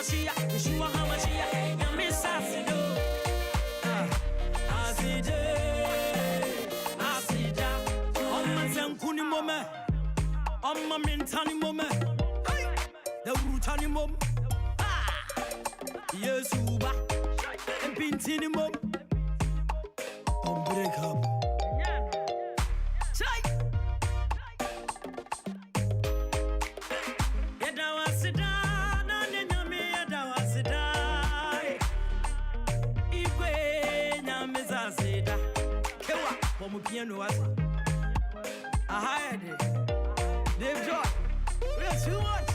Hamashia, Yeshua Hamashia, Yamisasido. Asida, Asida. Omma Zankuni Mome, Omma Mintani Mome, the Rutani Mom. Yesuba, and Pintini Mom. Break up. Piano was I hired it. BIGJOE, we're too much.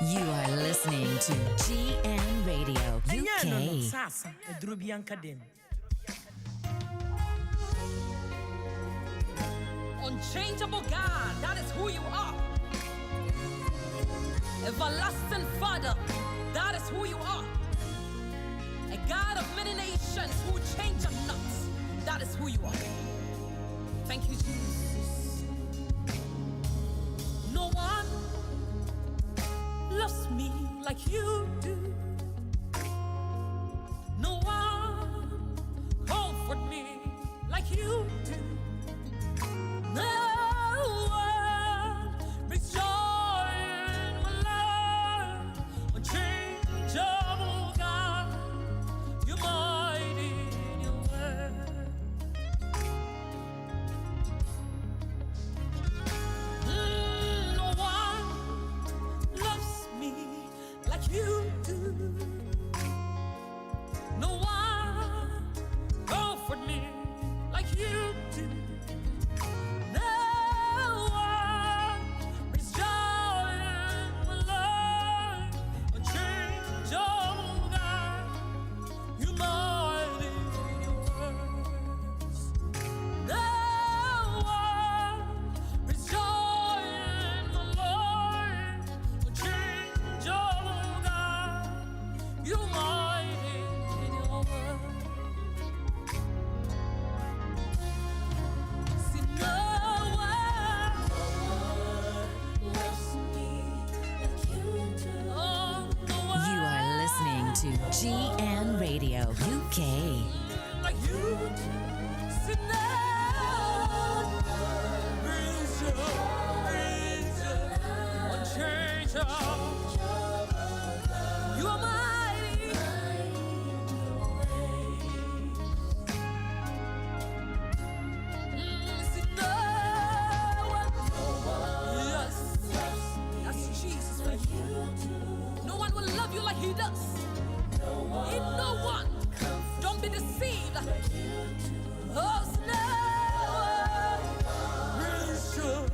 You are listening to GN Radio UK. Unchangeable God, that is who you are. Everlasting Father, that is who you are. A God of many nations who changes not, that is who you are. Thank you, Jesus. No one loves me like you do. No one comfort me like you do. No one brings joy in my life. Unchangeable God, you're mighty in your word. No one loves me like you do. No one comfort me like you do. No one brings joy in my life. Unchangeable God, you're mighty in your words. No one brings joy in my life. Unchangeable God, you're mighty in your words. See, no one loves me like you do. Oh, no You are listening to GN Radio UK. like you do. See, no brings joy, unchangeable. You are mighty. See, no one, yes, that's Jesus for you. No one will love you like he does. In no one, don't be deceived. Oh, no one brings joy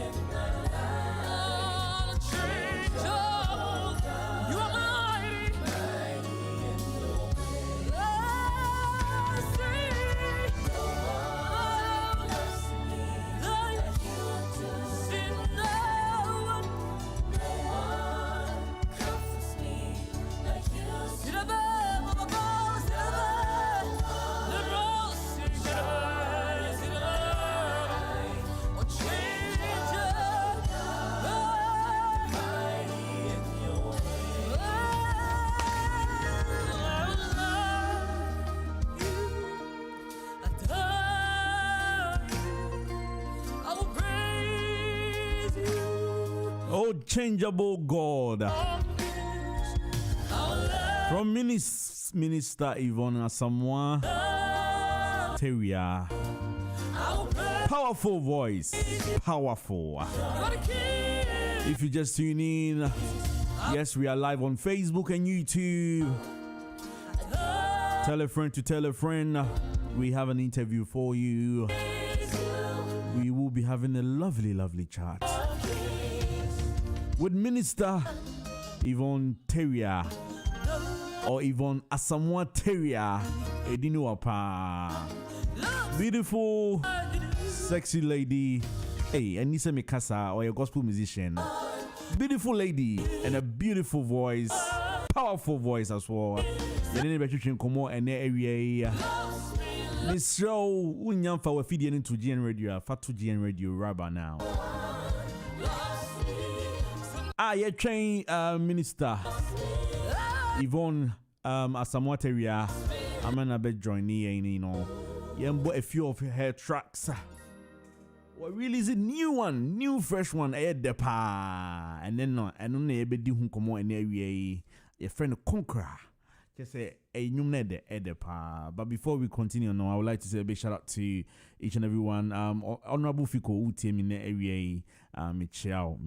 in my life. Unchangeable, you are mighty. Oh, see, no one loves me like you do. See, no one comforts me like you do. See, the Oh, changeable God. From Minister YVONNE ASAMOAH, TAWIAH. Powerful voice. Powerful. If you just tune in, yes, we are live on Facebook and YouTube. Tell a friend to tell a friend. We have an interview for you. We will be having a lovely, lovely chat with Minister YVONNE TAWIAH or YVONNE ASAMOAH TAWIAH. Edinuapa. Beautiful, sexy lady Hey, Anissa Mikasa, or a gospel musician. Beautiful lady and a beautiful voice, powerful voice as well. You need to come on and area. Miss Show, Unyam for feeding into GN Radio, Fatu GN Radio, Rabba now. Yeah, train Minister Yvonne ASAMOAH area. I'm gonna be joining you know. Yeah, bought a few of her tracks. We're releasing new fresh one at the pa. And then no, and only be do who come on in area. Your friend Conqueror. Just say a new ned at the pa. But before we continue, no, I would like to say a big shout out to each and everyone. Honorable Fiko who team in the area. Michelle.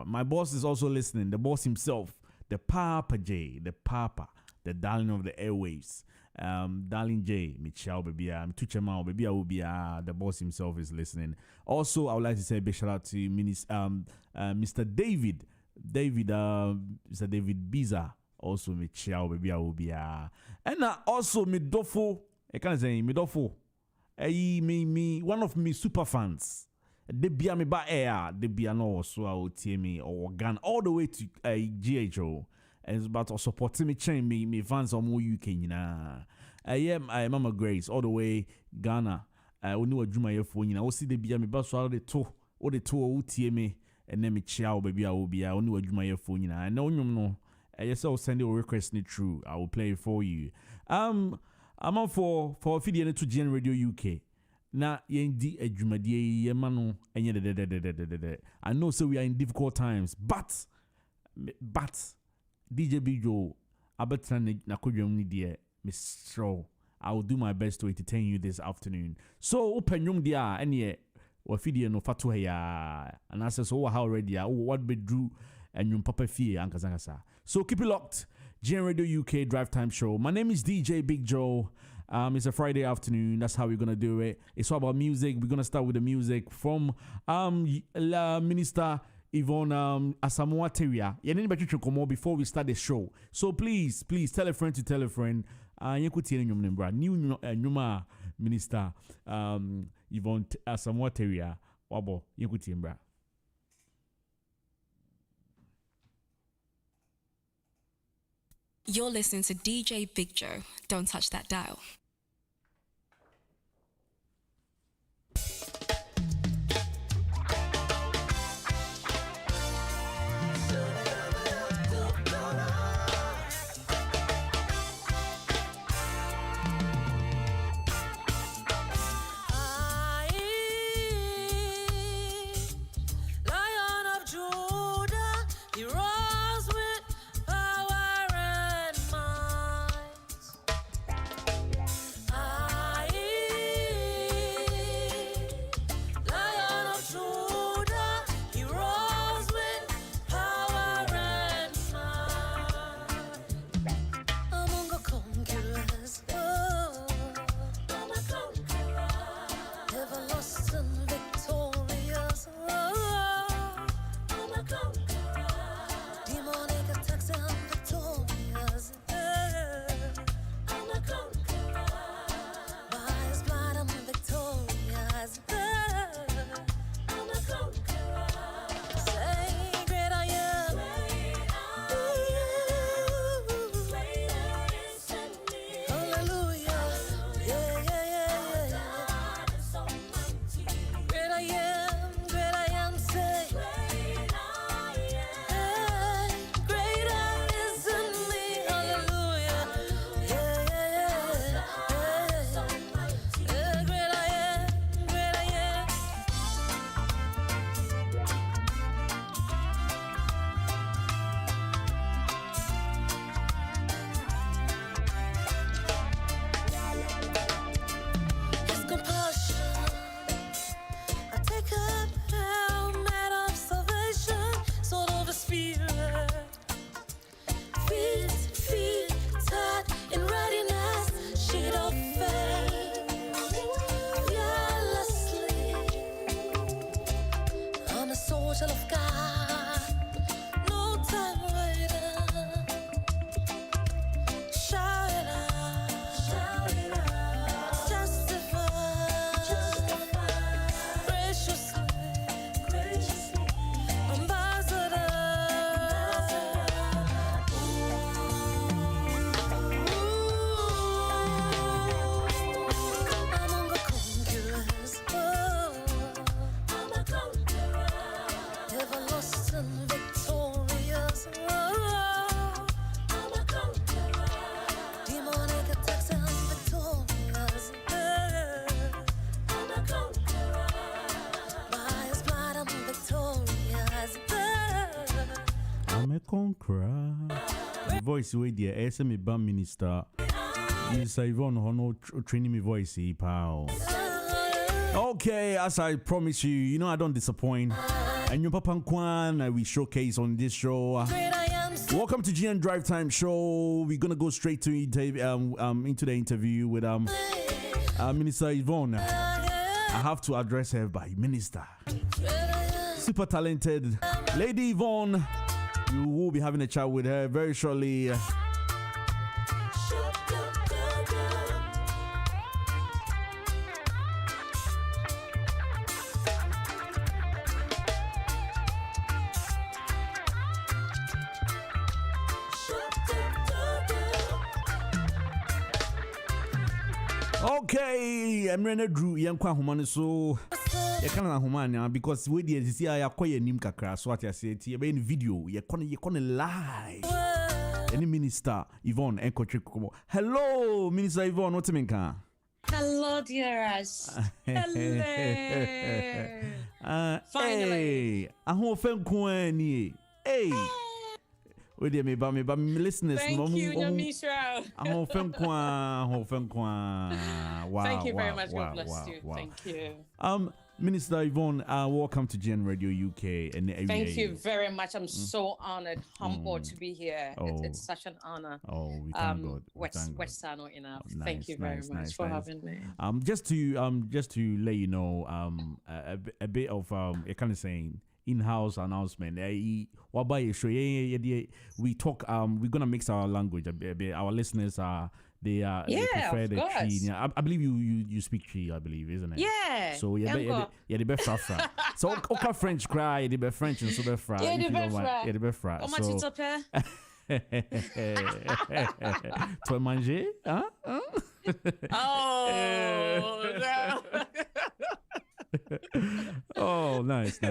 My boss is also listening. The boss himself, the Papa J, the Papa, the darling of the airwaves. Darling J, Michelle, baby, Tuchema, baby, I will be the boss himself is listening. Also, I would like to say a big shout out to Mr. David, Mr. David Biza. Also, Michelle, baby, I will be and also Midofo. I can't say Midofo. Me, one of me super fans. They be me by air, they be no so I will tear me or gun all the way to GHO. And about supporting me chain me fans are more UK I Mama Grace all the way Ghana. Only what Juma your phone, I will see the be me but so the two will tear me and then me chow baby I will be only what Juma your phone. I know you know. Yes, I'll send you a request through. I will play it for you. I'm on for feeding to GN Radio UK. Na yendi adwumadie yemano enye de. I know so we are in difficult times, but DJ BIGJOE abetrane na kodwam ni de Mr. I will do my best to entertain you this afternoon. So openwum dia ene wa fidie no fato ya and access so how already what be drew and yum papa fie ankasa. So keep it locked. GN Radio UK Drive Time Show. My name is DJ BIGJOE. It's a Friday afternoon. That's how we're gonna do it. It's all about music. We're gonna start with the music from Minister Yvonne ASAMOAH area. You need to come on before we start the show. So please tell a friend to tell a friend. New Minister Yvonne ASAMOAH area. Wabo yekuti You're listening to DJ BIGJOE. Don't touch that dial. victorious. Oh, I'm a conqueror. Demonic attacks, I'm victorious. I'm a conqueror. By His blood, I'm victorious. I'm a conqueror. The voice way there, ASAMOAH band minister. Minister Yvonne Hono training me voice, pal. Okay, as I promise you, I don't disappoint. And your Papa Kwan, we showcase on this show. Welcome to GN Drive Time Show. We're gonna go straight to into the interview with Minister Yvonne. I have to address her by Minister. Super talented Lady Yvonne. We will be having a chat with her very shortly. Okay, I'm ready to do Yankwa Humani so. You can't Humania because we did see I acquire Nim Kakra, so what I said here in video. You're gonna lie. Any minister, Yvonne, Enko Trikomo. Hello, Minister Yvonne, what's it? Hello, dearest. Hello. Finally. Hey, I hope Fenkwani. Hey. Wait a minute, me listeners. Thank you, Yamisha. Wow. Thank you very much. God bless you. Wow. Thank you. Minister Yvonne, welcome to GN Radio UK. Thank you very much. I'm so honored, humbled to be here. It's such an honor. Oh, we thank God. West Sano enough. Nice, thank you very much for having me. Just to let you know, a bit of a kind of saying in-house announcement. We talk. We're gonna mix our language a bit. Our listeners they prefer the Tree. I believe you speak Tree. I believe, isn't it? Yeah. So the best fra. So okay, French cry. The best French and so best fra. Yeah, the best fra. Yeah, the best fra. How much it's up here? Toi manger? Hein? Oh no. Oh, nice.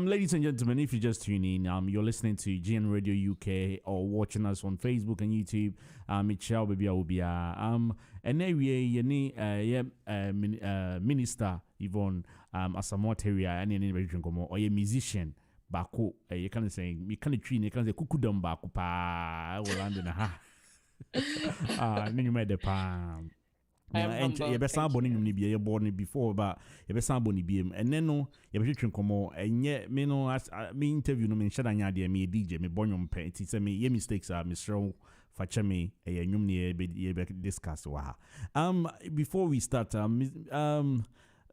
Ladies and gentlemen, if you just tune in, you're listening to GN Radio UK or watching us on Facebook and YouTube. Michelle baby will be and then we Minister Yvonne ASAMOAH area and any region como or a musician bako you can say you can train you can say kukudam bako pa Orlando na ha you made the palm. And you be somebody you be you born before, but you be somebody be and then no you be trying come and yet me no as me interview no me shada nya de me DJ me bonyom pe ti say me ye mistakes are me strong fache me e nyum ne be discuss wa before we start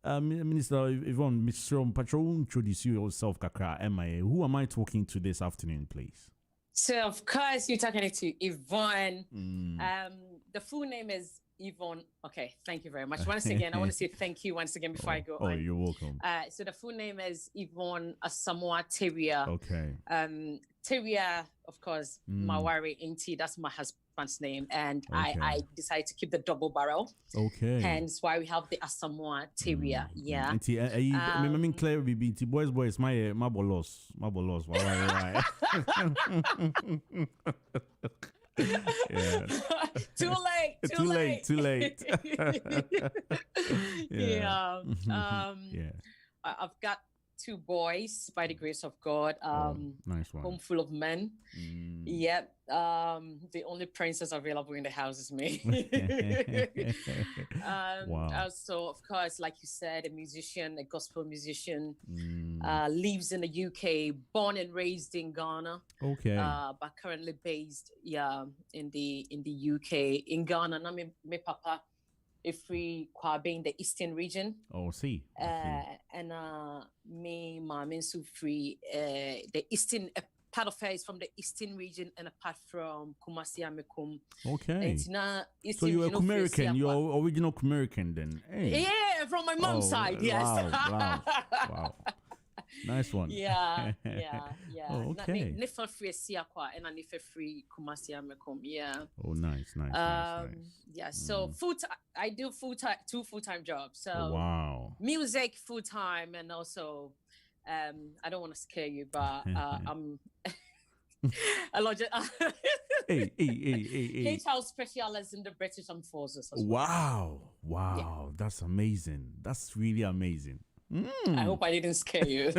Minister Yvonne, Mr. Patrol, introduce yourself, Kakra. Who am I talking to this afternoon, please? So, of course, you're talking to Yvonne. The full name is Yvonne. Okay, thank you very much. Once again, I want to say thank you once again before I go on. Oh, you're welcome. So the full name is Yvonne ASAMOAH TAWIAH. Okay. TAWIAH, of course, Mawari Inti, that's my husband's name. And I decided to keep the double barrel. Okay. Hence why we have the ASAMOAH TAWIAH. Yeah. I mean, Claire, boys, my bolos. Why? Yeah. Too late. Yeah. I've got 2 boys by the grace of God. Nice one. Home full of men. Yep. The only princess available in the house is me. Wow. So of course, like you said, a musician, a gospel musician, lives in the UK, born and raised in Ghana. Okay. But currently based in the UK. In Ghana, na me papa if we kwabe in the eastern region. Oh, see. And me mama so free the eastern part of her is from the eastern region and a part from Kumasi Amekum. Okay. So you're a American, you're original American then. Hey. Yeah, from my mom's side, yes. Wow. Nice one. Yeah. Oh, okay. Nifa free Siakwa and Nifa free Kumasi Amekum. Yeah. Oh, nice. Yeah. So I do 2 full-time jobs. So wow. Music full-time and also I don't want to scare you, but I'm a lot. Hey. H-House specialist in the British Armed Forces as well. Wow, that's amazing. That's really amazing. I hope I didn't scare you.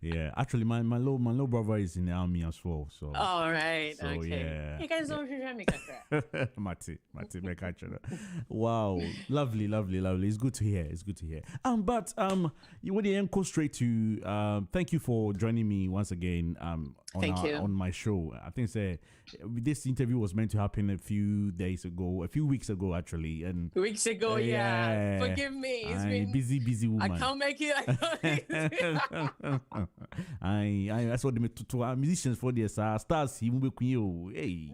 Yeah, actually, my little brother is in the army as well. So. All right. So, okay. Yeah. You guys don't hear me, Mati, wow, lovely. It's good to hear. But you would go straight to thank you for joining me once again. On my show. I think this interview was meant to happen a few weeks ago actually. And yeah. Forgive me. It's been busy woman. I can't make it. That's what they to our musicians for this stars he will be hey.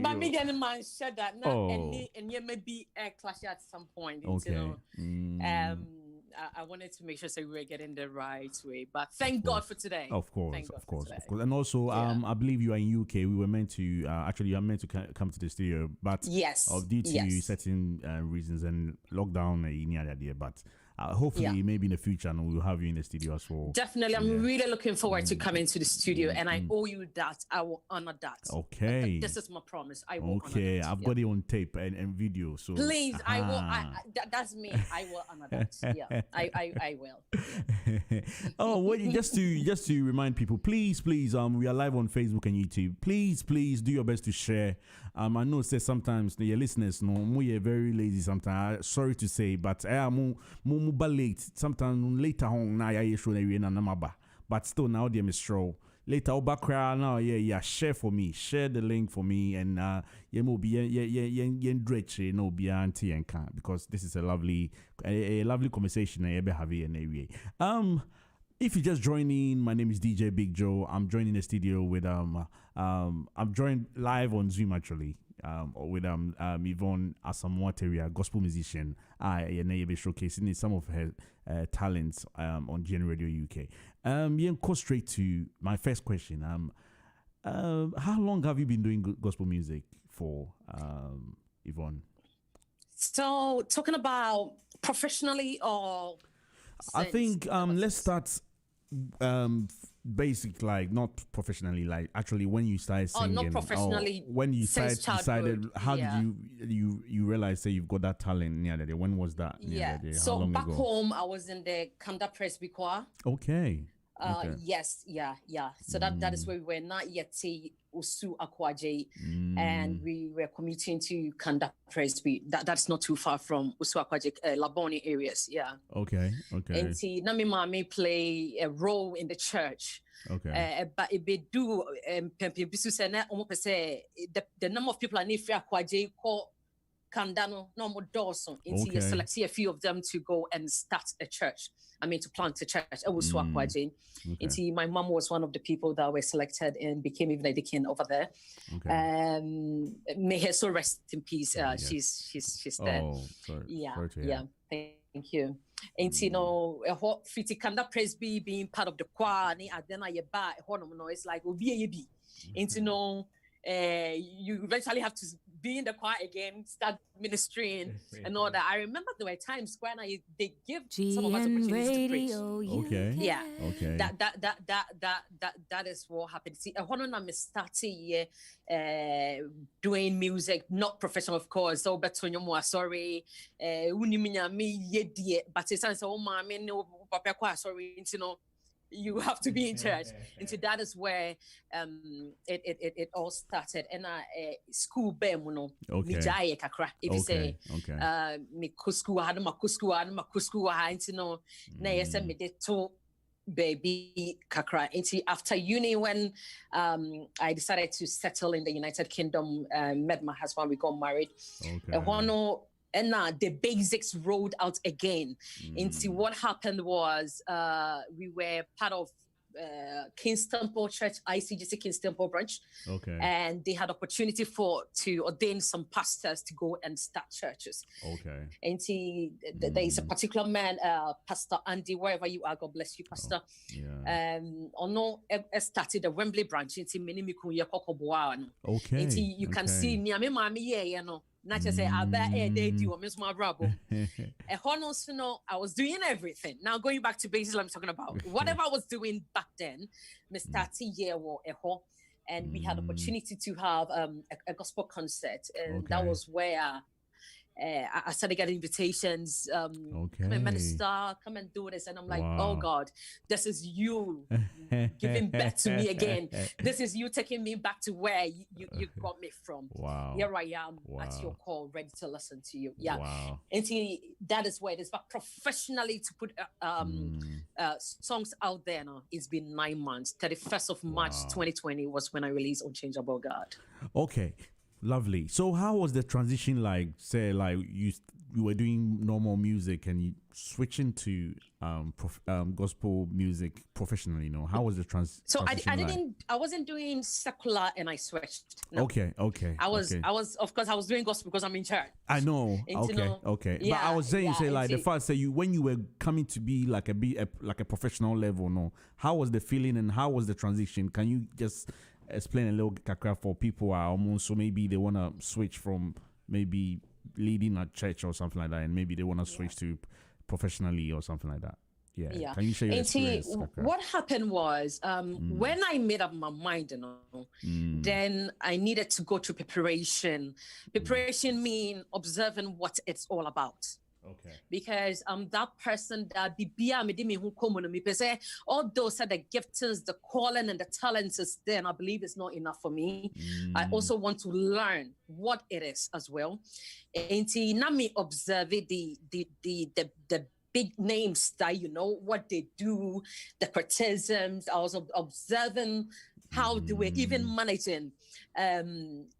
But me getting man said that now and you may be a clash at some point. Okay. I wanted to make sure we were getting the right way, but thank God for today. Of course. And also, I believe you are in UK. We were meant to actually you are meant to come to the studio, but due to certain reasons and lockdown, but hopefully maybe in the future we'll have you in the studio as well. Definitely, I'm really looking forward to coming to the studio, and I owe you that. I will honor that. Okay, this is my promise. I will. Okay, I've got it on tape and video. So please, I will. That's me. I will honor that. Yeah, I will. Yeah. Oh, well, just to remind people, please, we are live on Facebook and YouTube. Please, do your best to share. I know sometimes your listeners we're very lazy sometimes. Sorry to say, but I am more late. Sometimes later on now I show na but still now they stroll. Later background now share for me. Share the link for me and because this is a lovely conversation I ever have here in area. If you just join in, my name is DJ BIGJOE. I'm joining the studio with I'm joined live on Zoom actually. With YVONNE ASAMOAH, gospel musician. I be showcasing some of her talents on GN Radio UK. Go straight to my first question. How long have you been doing gospel music for, YVONNE? So talking about professionally or I think let's start basic, like not professionally, like actually when you started singing. Not professionally. When you decided, how did you realize that you've got that talent? When was that? So back home, I was in the Kanda Presby Choir. Okay. Yes, yeah. So that is where we were not yet Usu Akwaje, and we were commuting to Kanda Presby. That's not too far from Usu Akwaje, Laboni areas. Yeah. Okay. And see, Nami Mami play a role in the church. Okay. But if they do, the number of people I need for Akwaje call Kandano no more Dawson. You select a few of them to go and start a church. To plant a church. I was Akwaje. My mom was one of the people that were selected and became even a deacon over there. Okay. May her soul rest in peace. She's dead. Oh, sorry. Yeah. Thank you. And what Fiti Kanda Presby being part of the choir, it's like Obi. You eventually have to be in the choir again, start ministering and all that. I remember there were times when they give some of us opportunities to preach. Okay. Yeah. Okay. That is what happened. See, I started doing music, not professional, of course. So, but sorry, but it's sorry, you have to be in church. And so that is where it all started. And school bemuno. Okay. If you say me kusku na yes me de to baby kakra. And after uni, when I decided to settle in the United Kingdom, met my husband, we got married. Okay. And the basics rolled out again. And see, what happened was we were part of Kingston Paul Church, ICGC Kingston Paul branch. Okay. And they had opportunity to ordain some pastors to go and start churches. Okay. And see, there is a particular man, Pastor Andy, wherever you are, God bless you, Pastor. Started the Wembley branch. Okay. And you can see, Not just say, I bet they do, Miss my brabo. A honors, I was doing everything. Now going back to basics, I'm talking about whatever I was doing back then, Mr. T or and we had opportunity to have a gospel concert, and that was where I started getting invitations. Come and minister, come and do this, and I'm like, oh God, this is you giving back to me again. This is you taking me back to where you got me from. Wow. Here I am at your call, ready to listen to you. Yeah. Wow. And see, that is where it is. But professionally, to put songs out there now, it's been 9 months. 31st of March 2020 was when I released Unchangeable God. Okay. Lovely. So how was the transition like? Say like you were doing normal music and you switching to gospel music professionally. How was the transition? So I wasn't doing secular and I switched. No. Okay. I was of course I was doing gospel because I'm in church. I know. Okay. Yeah, but I was saying say like the fact that when you were coming to be like a professional level. No, how was the feeling and how was the transition? Can you just explain a little kakra for people are almost so maybe they want to switch from maybe leading a church or something like that, and maybe they want to switch to professionally or something like that. Yeah. Can you share your experience? What happened was when I made up my mind, then I needed to go through preparation. Preparation mean observing what it's all about. Okay. Because I'm that person that although said the giftings, the calling and the talents is there, and I believe it's not enough for me. I also want to learn what it is as well. And now me observe the big names that what they do, the criticisms. I was observing how they were even managing,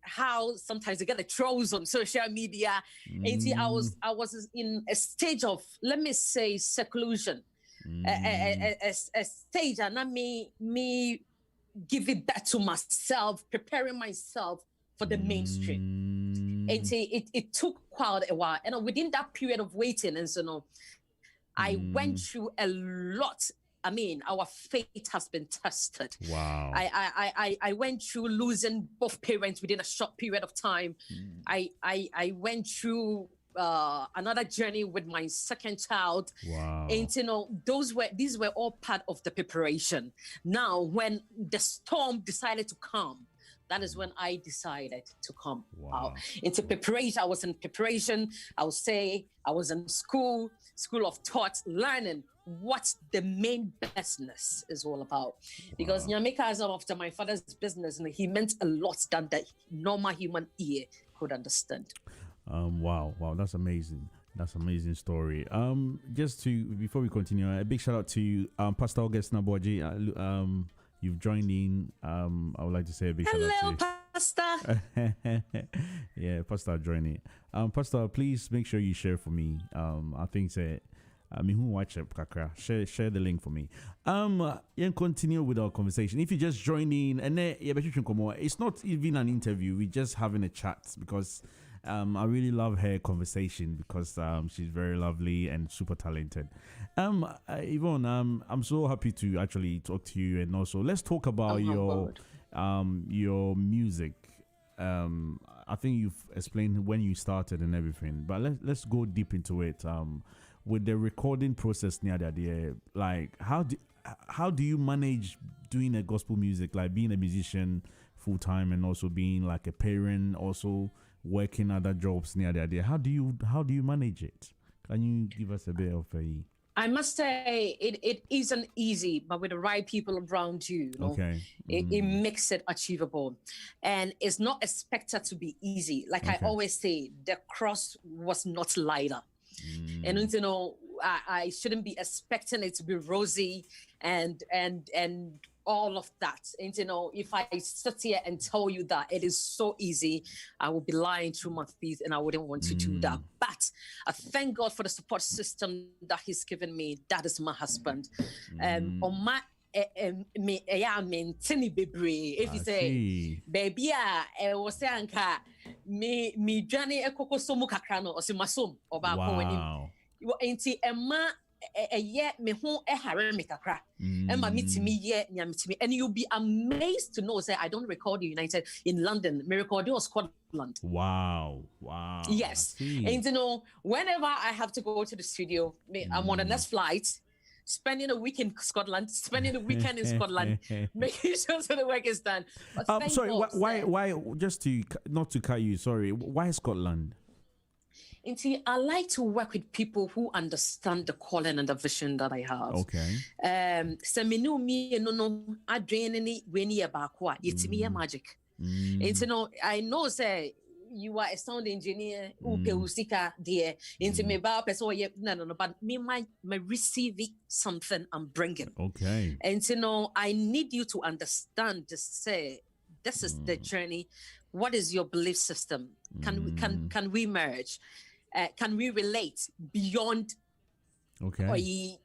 how sometimes they get the trolls on social media. And I was in a stage of, let me say, seclusion, a stage, and not me give it back to myself, preparing myself for the mainstream. And it took quite a while, and within that period of waiting, and so I went through a lot. I mean, our faith has been tested. Wow. I went through losing both parents within a short period of time. I went through another journey with my second child. Wow. And these were all part of the preparation. Now, when the storm decided to come, that is when I decided to come out into preparation. I was in preparation. I would say I was in school of thought, learning what the main business is all about. Because Nyamika is after my father's business, and he meant a lot than the normal human ear could understand. Wow, that's amazing. That's an amazing story. Before we continue, a big shout out to Pastor August Naboji. You've joined in. I would like to say a big shout out to you. Pastor. Yeah, Pastor joining. Pastor, please make sure you share for me. I think say who watch it, share the link for me. Continue with our conversation. If you just join in, and it's not even an interview. We're just having a chat because I really love her conversation because she's very lovely and super talented. Yvonne, I'm so happy to actually talk to you, and also let's talk about your music. I think you've explained when you started and everything, but let's go deep into it. With the recording process near the idea, like how do you manage doing a gospel music, like being a musician full time and also being like a parent, also working other jobs near the idea? How do you manage it? Can you give us a bit of a? I must say it isn't easy, but with the right people around you, it makes it achievable. And it's not expected to be easy. Like I always say, the cross was not lighter. And I shouldn't be expecting it to be rosy and all of that. And if I sit here and tell you that it is so easy, I would be lying through my teeth, and I wouldn't want to do that. But I thank God for the support system that He's given me. That is my husband. On my if you say baby was saying me journey ekoko somu kakra no osimasom oba ko wanim enti emma me ho hare me kakra emma mitimi ye nyamitimi, and you'll be amazed to know say I don't record in London, me record in Scotland, Scotland. Wow. Yes. And whenever I have to go to the studio, I'm on the next flight, spending a week in Scotland, spending a weekend in Scotland, making sure that the work is done. Sorry, why? Just to not to cut you. Sorry, why Scotland? And see, I like to work with people who understand the calling and the vision that I have. Okay. So me know me no I drain any when you back what it's me magic. And I know say you are a sound engineer who peusika there into me ba person no but me my receive something I'm bringing. Okay. And I need you to understand to say this is the journey. What is your belief system? Can we merge? Can we relate beyond? Okay.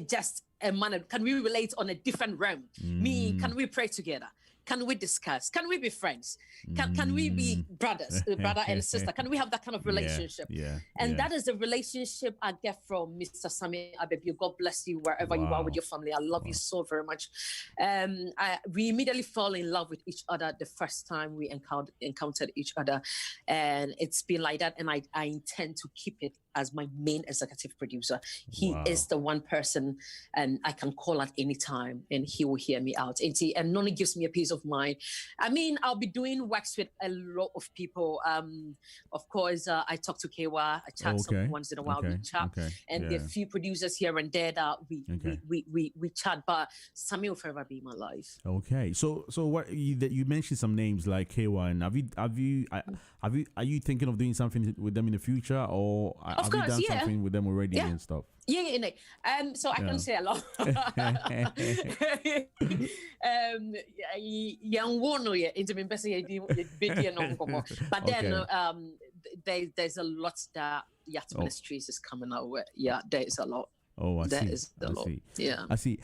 Just a manner? Can we relate on a different realm? Can we pray together? Can we discuss? Can we be friends? Can we be brothers, brother and sister? Can we have that kind of relationship? And that is the relationship I get from Mr. Sami Abebi. God bless you wherever you are with your family. I love you so very much. We immediately fell in love with each other the first time we encountered each other. And it's been like that. And I intend to keep it as my main executive producer. He is the one person and I can call at any time and he will hear me out. And Noni gives me a peace of mind. I mean, I'll be doing works with a lot of people. Of course, I talk to Kewa, I chat some once in a while, we chat. And there are a few producers here and there that we chat, but Sami will forever be my life. Okay. So what you mentioned some names like Kewa, and are you thinking of doing something with them in the future, or have you done something with them already and stuff? So I can say a lot. But then there's a lot that Yacht Ministries is coming out with. Yeah, there is a lot. Oh, I see. Yeah, I see.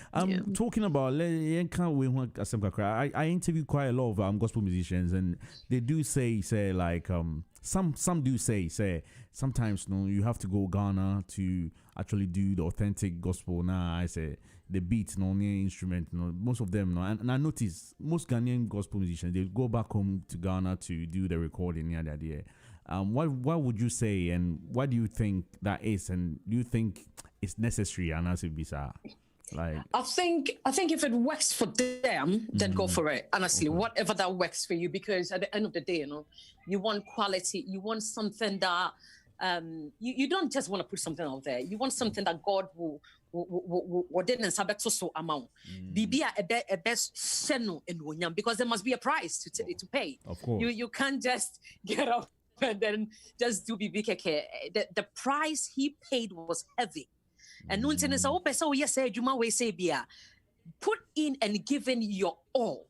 Talking about I interview quite a lot of gospel musicians, and they do say like some do say sometimes you have to go Ghana to actually do the authentic gospel. Now I say the beat, the instrument, most of them, and I notice most Ghanaian gospel musicians, they go back home to Ghana to do the recording. What would you say, and what do you think that is, and do you think it's necessary? And as it be like, I think if it works for them, then go for it. Honestly, whatever that works for you, because at the end of the day, you want quality, you want something that you don't just want to put something out there. You want something that God will didn't subject so amount. Bibia a best seno in Wunyam, because there must be a price to pay. Of course, you can't just get up and then just do BBKK. The price he paid was heavy. And no internet put in and give in your all.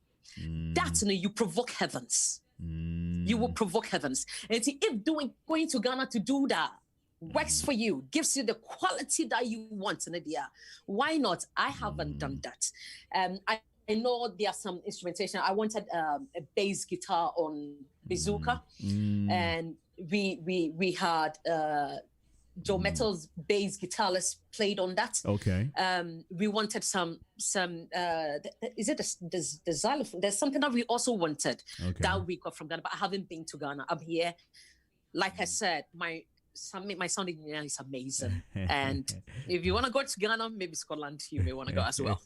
That's you provoke heavens. You will provoke heavens. And see, if going to Ghana to do that works for you, gives you the quality that you want, why not? I haven't done that. I know there are some instrumentation. I wanted a bass guitar on Bazooka, and we had Joe Metal's bass guitarist played on that. Okay. We wanted some is it the xylophone? There's something that we also wanted that we got from Ghana, but I haven't been to Ghana. I'm here. Like I said, my sound engineer is amazing. And if you want to go to Ghana, maybe Scotland, you may want to go as well.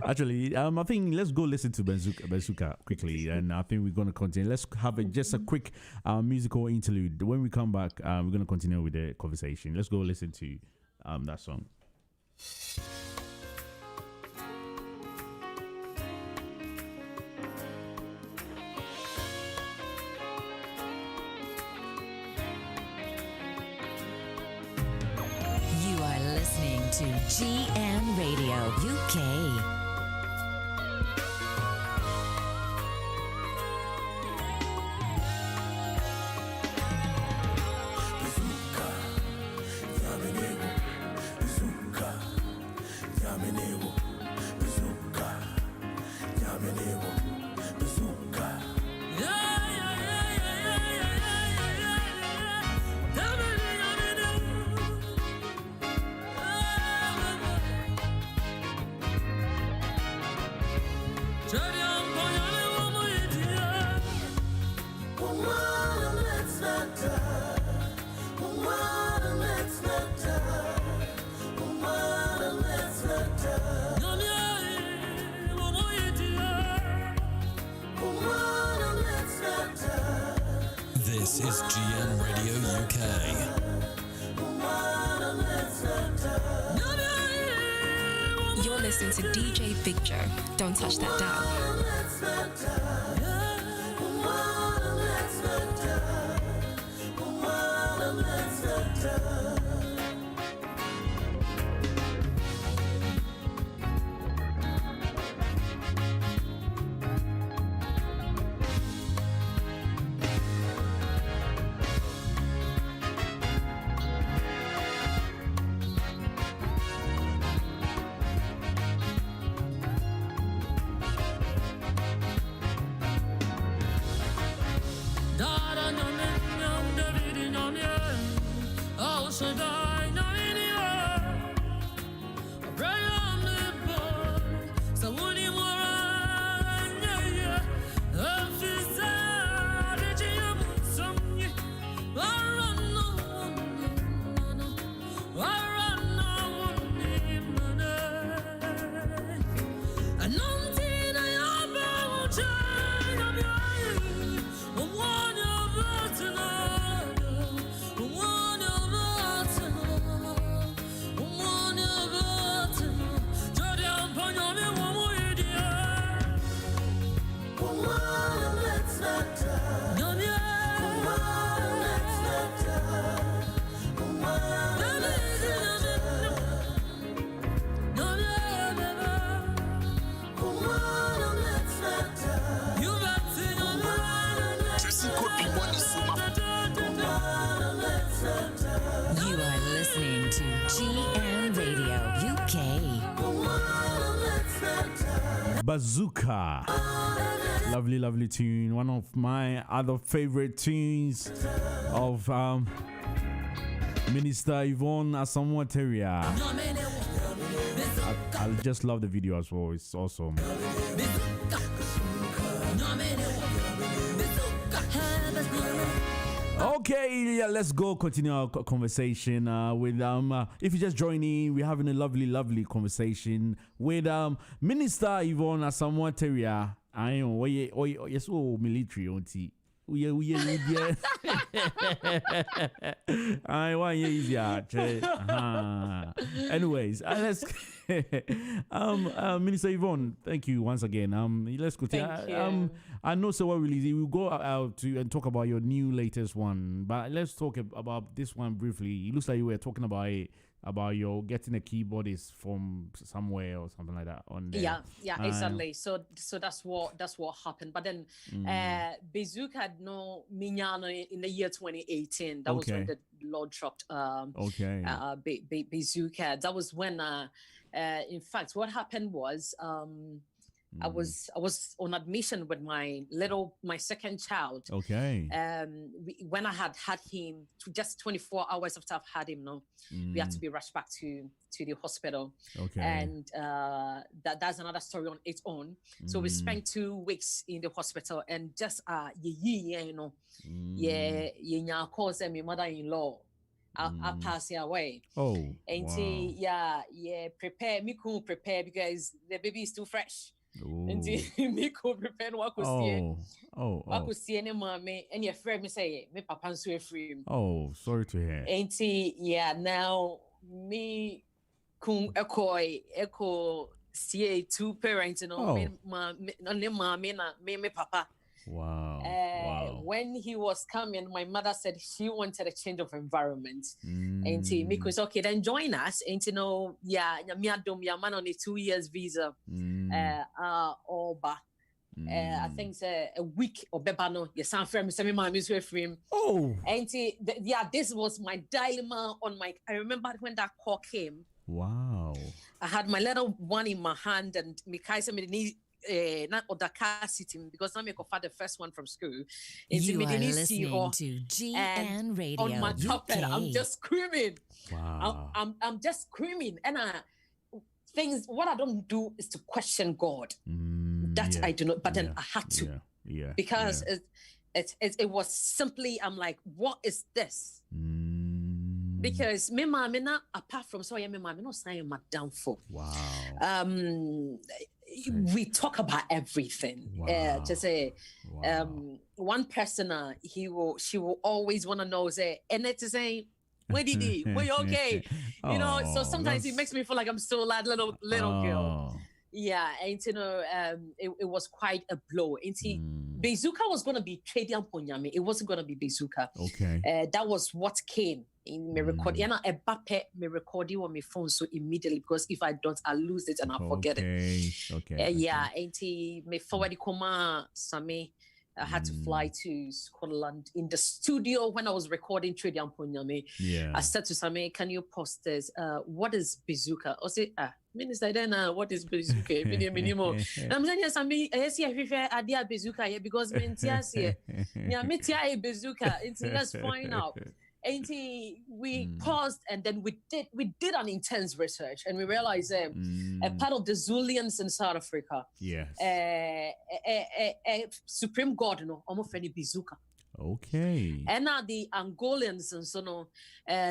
Actually, I think let's go listen to Bazooka quickly, and I think we're going to continue. Let's have just a quick musical interlude. When we come back, we're going to continue with the conversation. Let's go listen to that song. To GN Radio UK. This is GN Radio UK. You're listening to DJ Big Joe. Don't touch that dial. Bazooka. Lovely, lovely tune. One of my other favorite tunes of Minister Yvonne Asamoah. I just love the video as well. It's awesome. Okay, yeah, let's go continue our conversation with if you just join in, we're having a lovely conversation with Minister Yvonne Asamoah. I know yes, military on T. We I want easier. Anyways, let's Minister Yvonne, thank you once again. Let's continue. Thank you. I know so what release. We'll go out to and talk about your new latest one, but let's talk about this one briefly. It looks like you were talking about your getting a keyboardist from somewhere or something like that on there. Yeah, exactly. So that's what happened. But then Bazooka had no minyano in the year 2018. That was when the Lord dropped Bazooka. That was when in fact what happened was I was on admission with my second child. Okay. When I had him, just 24 hours after I've had him, we had to be rushed back to the hospital. Okay. And that's another story on its own. So we spent 2 weeks in the hospital, and just cause my mother-in-law. I pass away. Oh. And prepare because the baby is too fresh. And me ko prepare no wako see any mommy and your friend me say me papa so free. Oh, sorry to hear. And now me kun echo see two parents, me mommy na me papa. Wow. When he was coming, my mother said she wanted a change of environment. And me was okay, then join us. And me adom ya man on a 2 years visa. I think it's a week or bebano. Yes, I'm friend. Me mom is with him. Oh. And this was my dilemma on my. I remember when that call came. Wow. I had my little one in my hand, and me kaisa me need. Not or the car sitting because I'm the first one from school. You are listening to GN Radio on my top UK. I'm just screaming. Wow. I'm just screaming, and what I don't do is to question God. I do not. But then I had to, because it was simply I'm like, what is this? Because me mama apart from so me mama no sign my downfall. Wow. we talk about everything. Just say, one person, she will always want to know, say, and it's saying, where did he? Were you okay? You know, so sometimes it makes me feel like I'm still that little girl. Yeah, and you know, it was quite a blow. And Bazooka was going to be Tradian Ponyame. It wasn't going to be Bazooka. Okay. That was what came in my record. You know, a bape me recording on my phone so immediately, because if I don't, I'll lose it and I'll forget it. Okay. Yeah, and me forward koma Sami. I had to fly to Scotland in the studio when I was recording Tradian Ponyame. Yeah. I said to Sami, can you post this? What is Bazooka? I say, Minister, then what is Bazooka? I'm saying, yes, I prefer Bazooka because me Bazooka. Let's find out. And we paused, and then we did an intense research, and we realized a part of the Zulians in South Africa, supreme god, almost any Bazooka. Okay. And now the Angolans and so on,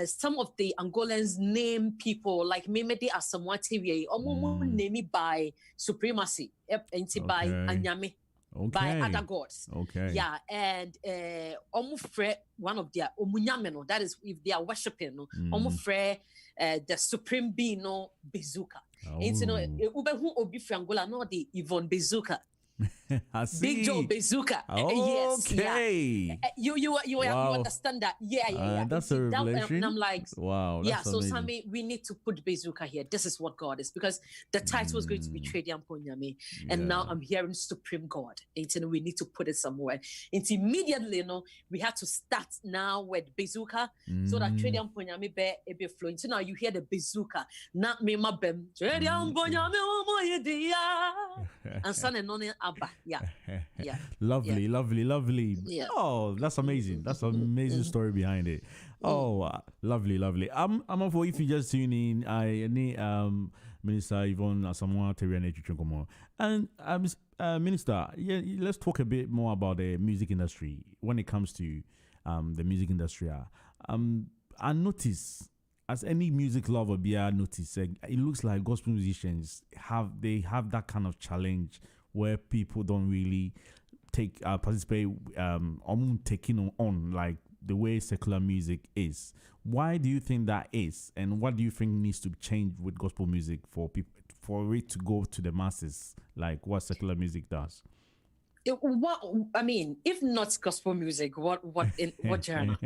some of the Angolans name people like Memedi Asamoah TAWIAH, name by supremacy, by Anyame. Okay. By other gods. Okay. Yeah, and one of their omunyameno, that is if they are worshiping, the supreme being, no Bazooka. And you know, who obi fi Angola, no the YVONNE Bazooka. I see. BIGJOE Bazooka. Yes. Yeah. You understand that? Yeah. That's a revelation. And I'm like, wow. That's so amazing. Sami, we need to put Bazooka here. This is what God is, because the title was going to be Tradian Ponyame, and now I'm hearing Supreme God. And we need to put it somewhere. And immediately, we had to start now with Bazooka, so that Tradian Ponyame be flowing. So now you hear the Bazooka, not me my bem. Tradian Ponyame, and son and none. Yeah. Lovely. Yeah. Oh, that's amazing. That's an amazing story behind it. Oh, lovely. I'm for if you just tune in. I need Minister YVONNE ASAMOAH TAWIAH and Minister. Yeah, let's talk a bit more about the music industry when it comes to the music industry. I notice, as any music lover notice, it looks like gospel musicians have that kind of challenge where people don't really participate taking on like the way secular music is. Why do you think that is, and what do you think needs to change with gospel music for it to go to the masses like what secular music does? If not gospel music, what genre?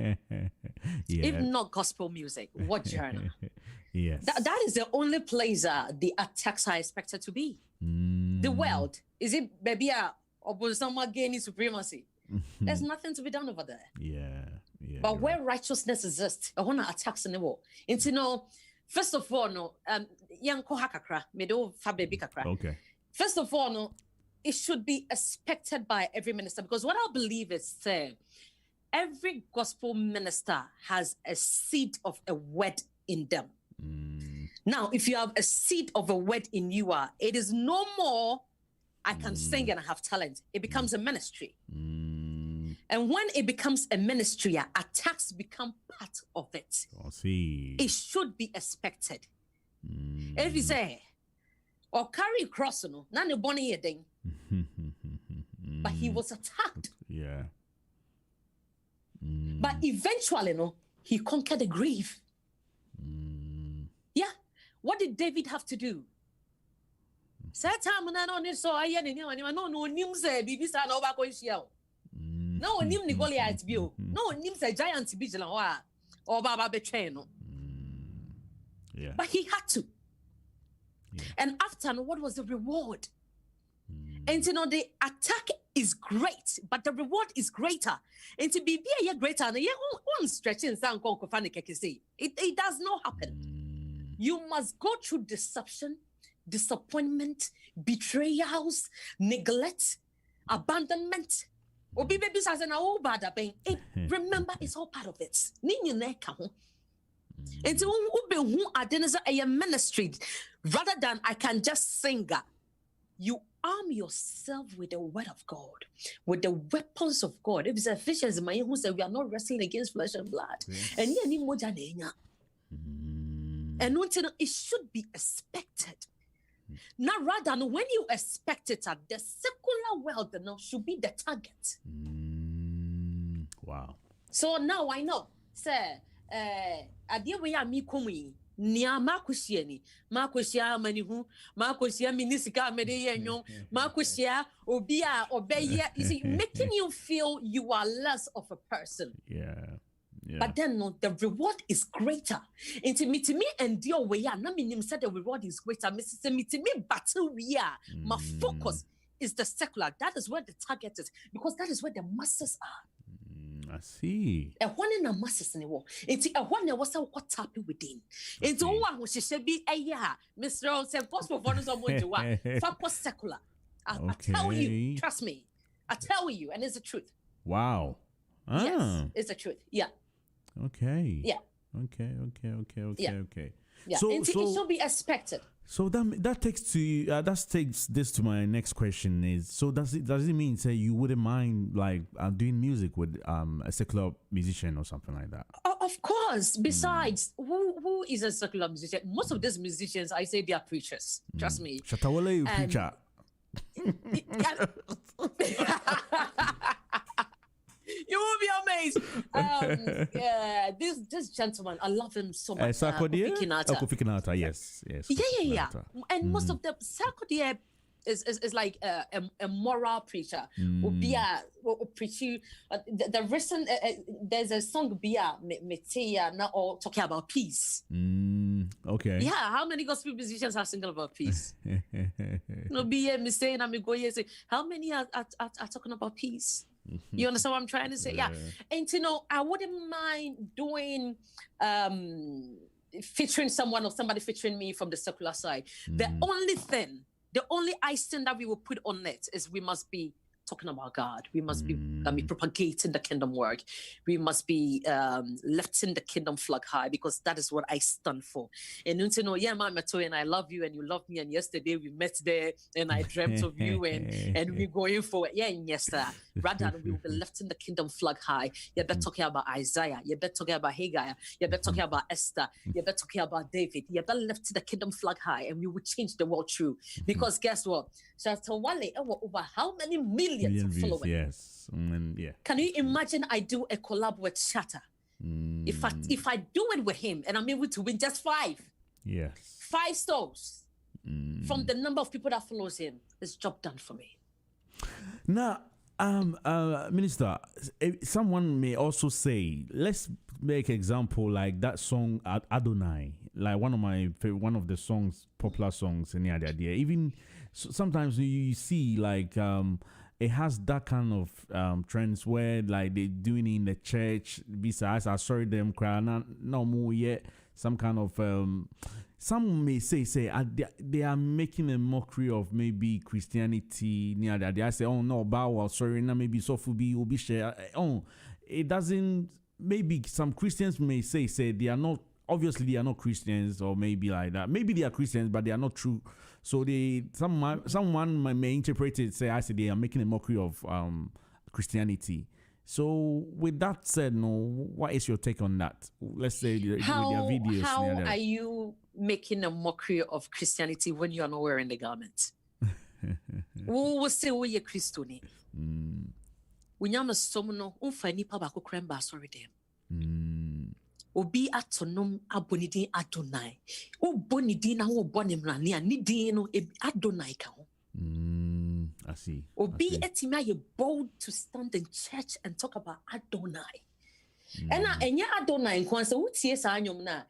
If not gospel music, what genre? Yes. That is the only place the attacks are expected to be. The world. Is it maybe or someone gaining supremacy? There's nothing to be done over there. Yeah. But where righteousness exists, I want to attack in the world. And first of all, okay. First of all, it should be expected by every minister, because what I believe is every gospel minister has a seed of a word in them. Now, if you have a seed of a word in you, it is no more I can sing and I have talent. It becomes a ministry. And when it becomes a ministry, attacks become part of it. I see. It should be expected. If you say, or carry a cross, none of bonnie thing. But he was attacked. Yeah. But eventually, he conquered the grave. Yeah. What did David have to do? No nim ni Goliath bio. No nim say giant bi jila ho a or baba betray no. Yeah. But he had to. Yeah. And after, what was the reward? And the attack is great, but the reward is greater. And to be greater, one stretching sound it does not happen. You must go through deception, disappointment, betrayals, neglect, abandonment. Remember, it's all part of it. And so who identify a ministry rather than I can just sing. You arm yourself with the word of God, with the weapons of God. If it's Ephesians, who said we are not wrestling against flesh and blood. Yes. And it should be expected Now, rather than when you expect it, the secular world should be the target. Wow. So now I know, sir, idea we are me coming. Nia Marcusiani, Marcusia Manihu, Marcusia Minisika Medeyanyo, Marcusia, Obia, Obeya, is it making you feel you are less of a person? Yeah. But then no, the reward is greater. Into me and dear way, na minim said the reward is greater. Mrs. Me battle we are. My focus is the secular. That is where the target is, because that is where the masses are. I see. A one in a masses in the war. It's a one that was so what happy within. It's all one which should be a year. Mr. Rose said, possible for us on one to one. Focus secular. I tell you, trust me. I tell you, and it's the truth. Wow. Yes, it's the truth. Yeah. Okay. Yeah. Okay. Yeah. So it should be expected. So that takes this to my next question is, so does it mean say you wouldn't mind like doing music with a secular musician or something like that? Of course. Besides, who is a secular musician? Most of these musicians, I say they are preachers. Trust me. Shatawale, you preacher. You will be amazed. This gentleman, I love him so much. Kofi Kinata, yes. Yeah. And most of them, Sarkodie is like a moral preacher. The recent there's a song Metea now all talking about peace. Okay. Yeah, how many gospel musicians are singing about peace? No, me saying I'm going to say how many are talking about peace? You understand what I'm trying to say? Yeah. And I wouldn't mind doing featuring someone or somebody featuring me from the secular side. The only icing that we will put on it is we must be talking about God. We must be propagating the kingdom work. We must be lifting the kingdom flag high, because that is what I stand for. And yeah, Mama Toy, and I love you and you love me. And yesterday we met there and I dreamt of you and we're going forward. Yeah, and yes, sir. Rather than we will be lifting the kingdom flag high. You're better talking about Isaiah. You're better talking about Haggai. You're better talking about Esther. You're better talking about David. You're better lifting the kingdom flag high, and we will change the world through. Because guess what? Shatawale over how many millions of followers? Yes. Can you imagine I do a collab with Shatta? If I do it with him and I'm able to win just 5. Yes. 5 stores from the number of people that follows him, it's job done for me. Now, Minister, someone may also say, let's make example like that song Adonai, like one of the songs, popular songs in the idea. Even sometimes you see like it has that kind of trends where like they doing it in the church. Besides, I saw them cry no more yet. Some kind of some may say they are making a mockery of maybe Christianity. Near that, I say, oh no, bow sorry, now maybe so will be share. Oh, it doesn't. Maybe some Christians may say they are not. Obviously, they are not Christians, or maybe like that. Maybe they are Christians, but they are not true. So someone may interpret it. Say they are making a mockery of Christianity. So with that said, what is your take on that? Let's say with their videos. How are you making a mockery of Christianity when you are not wearing the garment? Who will say we are Christian? When you are someone who find nipa bako kremba sorry them. Obi atonom abonidin Adonai. O bonidin na ho bonem na ne anidin no Adonai ka ho. I see. Obi etima you bold to stand in church and talk about Adonai. And enya Adonai nkwan se wutie sa anyom na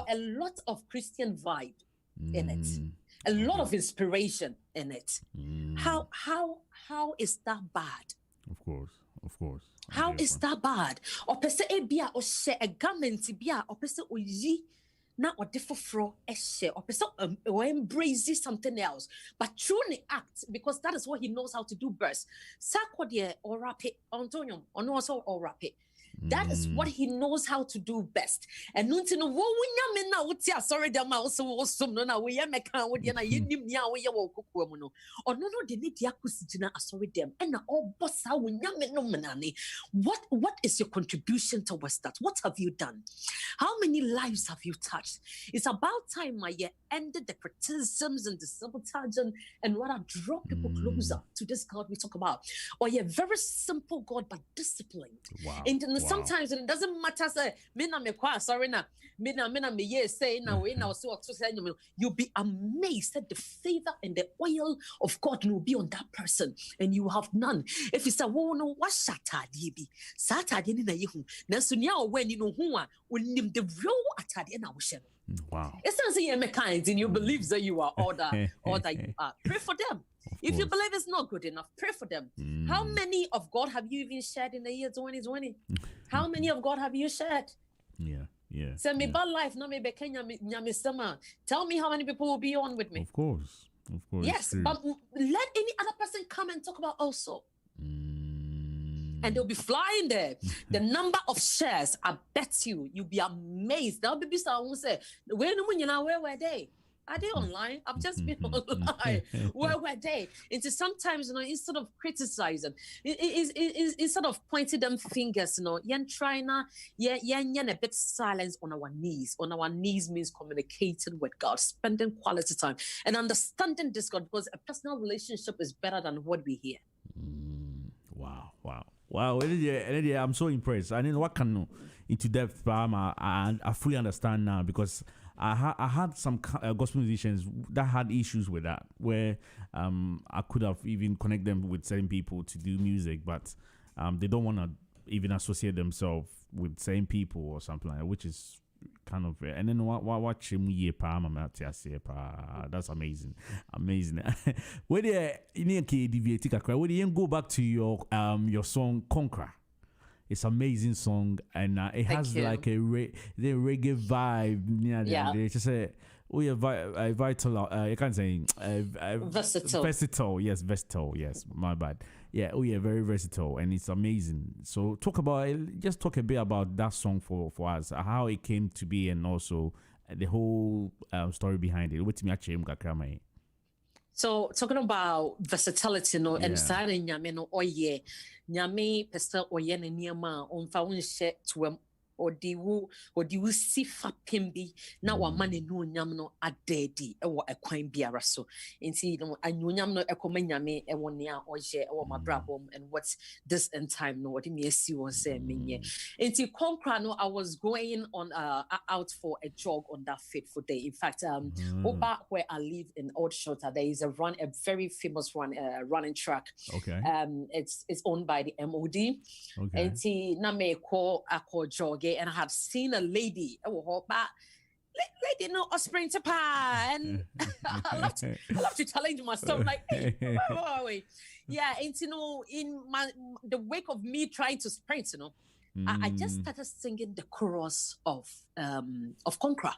a lot of Christian vibe in it. A lot of inspiration in it. How is that bad? Of course. How is that bad? Or pese ebia or share a garment bia or pese oyi na or different share or pese or embrace something else, but truly act, because that is what he knows how to do best. Sakwadie or rap it, Antonio or no also or rap it. That is what he knows how to do best. And nunti no wo wunya na wuti asori dem ma wo no na we meka wo de na yenim nia wo ye wo kokko mu no. Ono no de ne dia kusigina asori dem. And na obosa wunya no menane. What is your contribution towards that? What have you done? How many lives have you touched? It's about time my year ended the criticisms and the sabotage and rather draw people closer to this God we talk about. Or yeah, very simple God, but disciplined. Wow. And sometimes it doesn't matter. Say, you'll be amazed that the favor and the oil of God will be on that person, and you have none. If you say, "Oh no, what Saturday be? Saturday ni na yehu." Na sunya when you know who are unim the real atade na wo. Wow. It's not saying you're kind and you believe that you are all that you are. Pray for them. If you believe it's not good enough, pray for them. How many of God have you even shared in the year 2020? How many of God have you shared? Yeah. Send me bad life, no me Kenya. Tell me how many people will be on with me. Of course. Yes, but let any other person come and talk about also. And they'll be flying there. The number of shares, I bet you'll be amazed. Now, baby, someone will say, where were they? Are they online? I've just been online. Where were they? It's sometimes, instead of criticizing, instead of pointing them fingers, you're trying to, a bit silence on our knees. On our knees means communicating with God, spending quality time, and understanding this God, because a personal relationship is better than what we hear. Wow. I'm so impressed. I didn't what can into depth, but I fully understand now, because I had some gospel musicians that had issues with that, where I could have even connect them with certain people to do music, but they don't want to even associate themselves with certain people or something like that, which is kind of, and then watch him that's amazing. Where you go back to your song Conqueror. It's an amazing song, and it has like a reggae vibe. Yeah. They just say, vital. I can't say versatile. Versatile, yes, versatile. Yes, my bad. Yeah, very versatile, and it's amazing. So talk a bit about that song for us, how it came to be, and also the whole story behind it. What's me actually So talking about versatility, and starting nyame nyame pesa oye ne niema onfa wonhye toam odiwu sifa pembi na wa mane no nyam no adedi e wo ekwan biara so enti anyonyam no ekoma nyame e wo ne a oye e wo mabrabom, and what's this in time no what me asi won say menye enti Conqueror no. I was going on out for a jog on that fateful day. In fact, over where I live in Old Shota, there is a very famous running track. Okay. It's owned by the MOD. Okay. Enti na me call jog, and I have seen a lady, lady no a sprinter pa, and I love to challenge myself, like, hey, where are we? Yeah, and in the wake of me trying to sprint, I just started singing the chorus of Conqueror.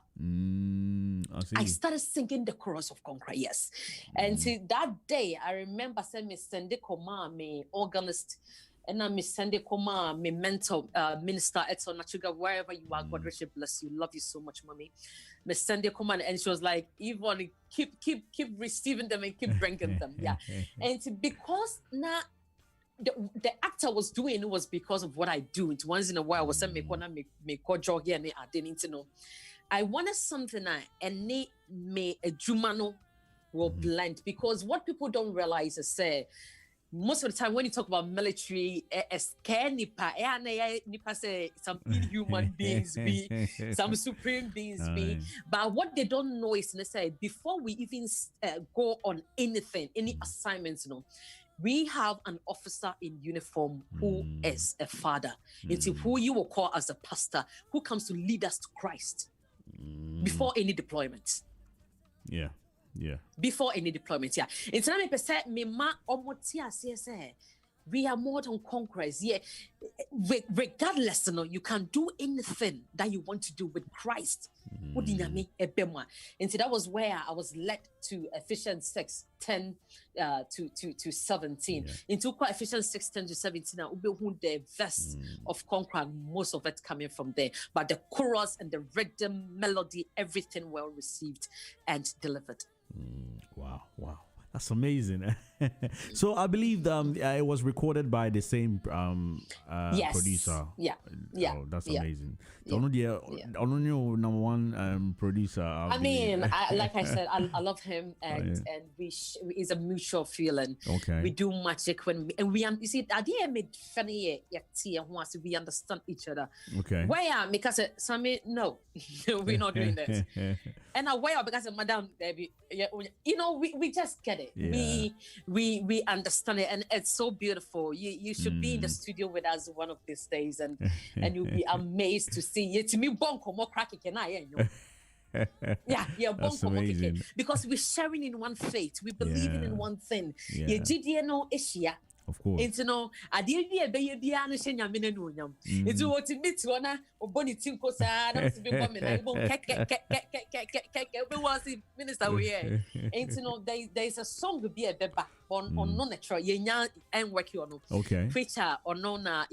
I started singing the chorus of Conqueror, yes. And that day, I remember saying, me send me organist, and I'm Sunday Koma, my mentor, minister Edson Nachuga, wherever you are, God richly bless you. Love you so much, mommy. Miss Sunday Koma, and she was like, Yvonne, keep receiving them and keep bringing them. Yeah. And because now the actor was doing it was because of what I do. It once in a while I was saying me jog and I didn't know. I wanted something and me a jumano will blend, because what people don't realize is most of the time when you talk about military, some inhuman beings be, some supreme beings be. But what they don't know is, before we even go on anything, any assignments, we have an officer in uniform who is a father. It's who you will call as a pastor, who comes to lead us to Christ before any deployment. Yeah. Before any deployment, yeah. It's not me ma omotia say we are more than conquerors. Yeah, regardless, you can do anything that you want to do with Christ. And so that was where I was led to Ephesians 6:10 to 17. Into Ephesians 6:10 to 17, the verse of conquer, most of it coming from there. But the chorus and the rhythm, melody, everything well received and delivered. Wow. That's amazing. So I believe it was recorded by the same Yes. producer. Yeah. Oh, that's amazing. Yeah. Number one producer. I mean, like I said, I love him, and it's a mutual feeling. Okay. We do magic when you see, idea made funny. We understand each other. Okay. Where because Sammy, no, we're not doing this. And where because Madam Debbie, we just get it. Yeah. We understand it, and it's so beautiful. You should be in the studio with us one of these days, and you'll be amazed to see it. To me, bonko more cracking can I? Yeah, That's amazing. because we're sharing in one faith. We believe in one thing. Yeah. Of course. It's I did be a baby and a shenya minute. It's what to meet one or bonny tinko sad. I won't minister. There's a song to be a beba on non natural yenya and work on. Okay. Preacher or nona,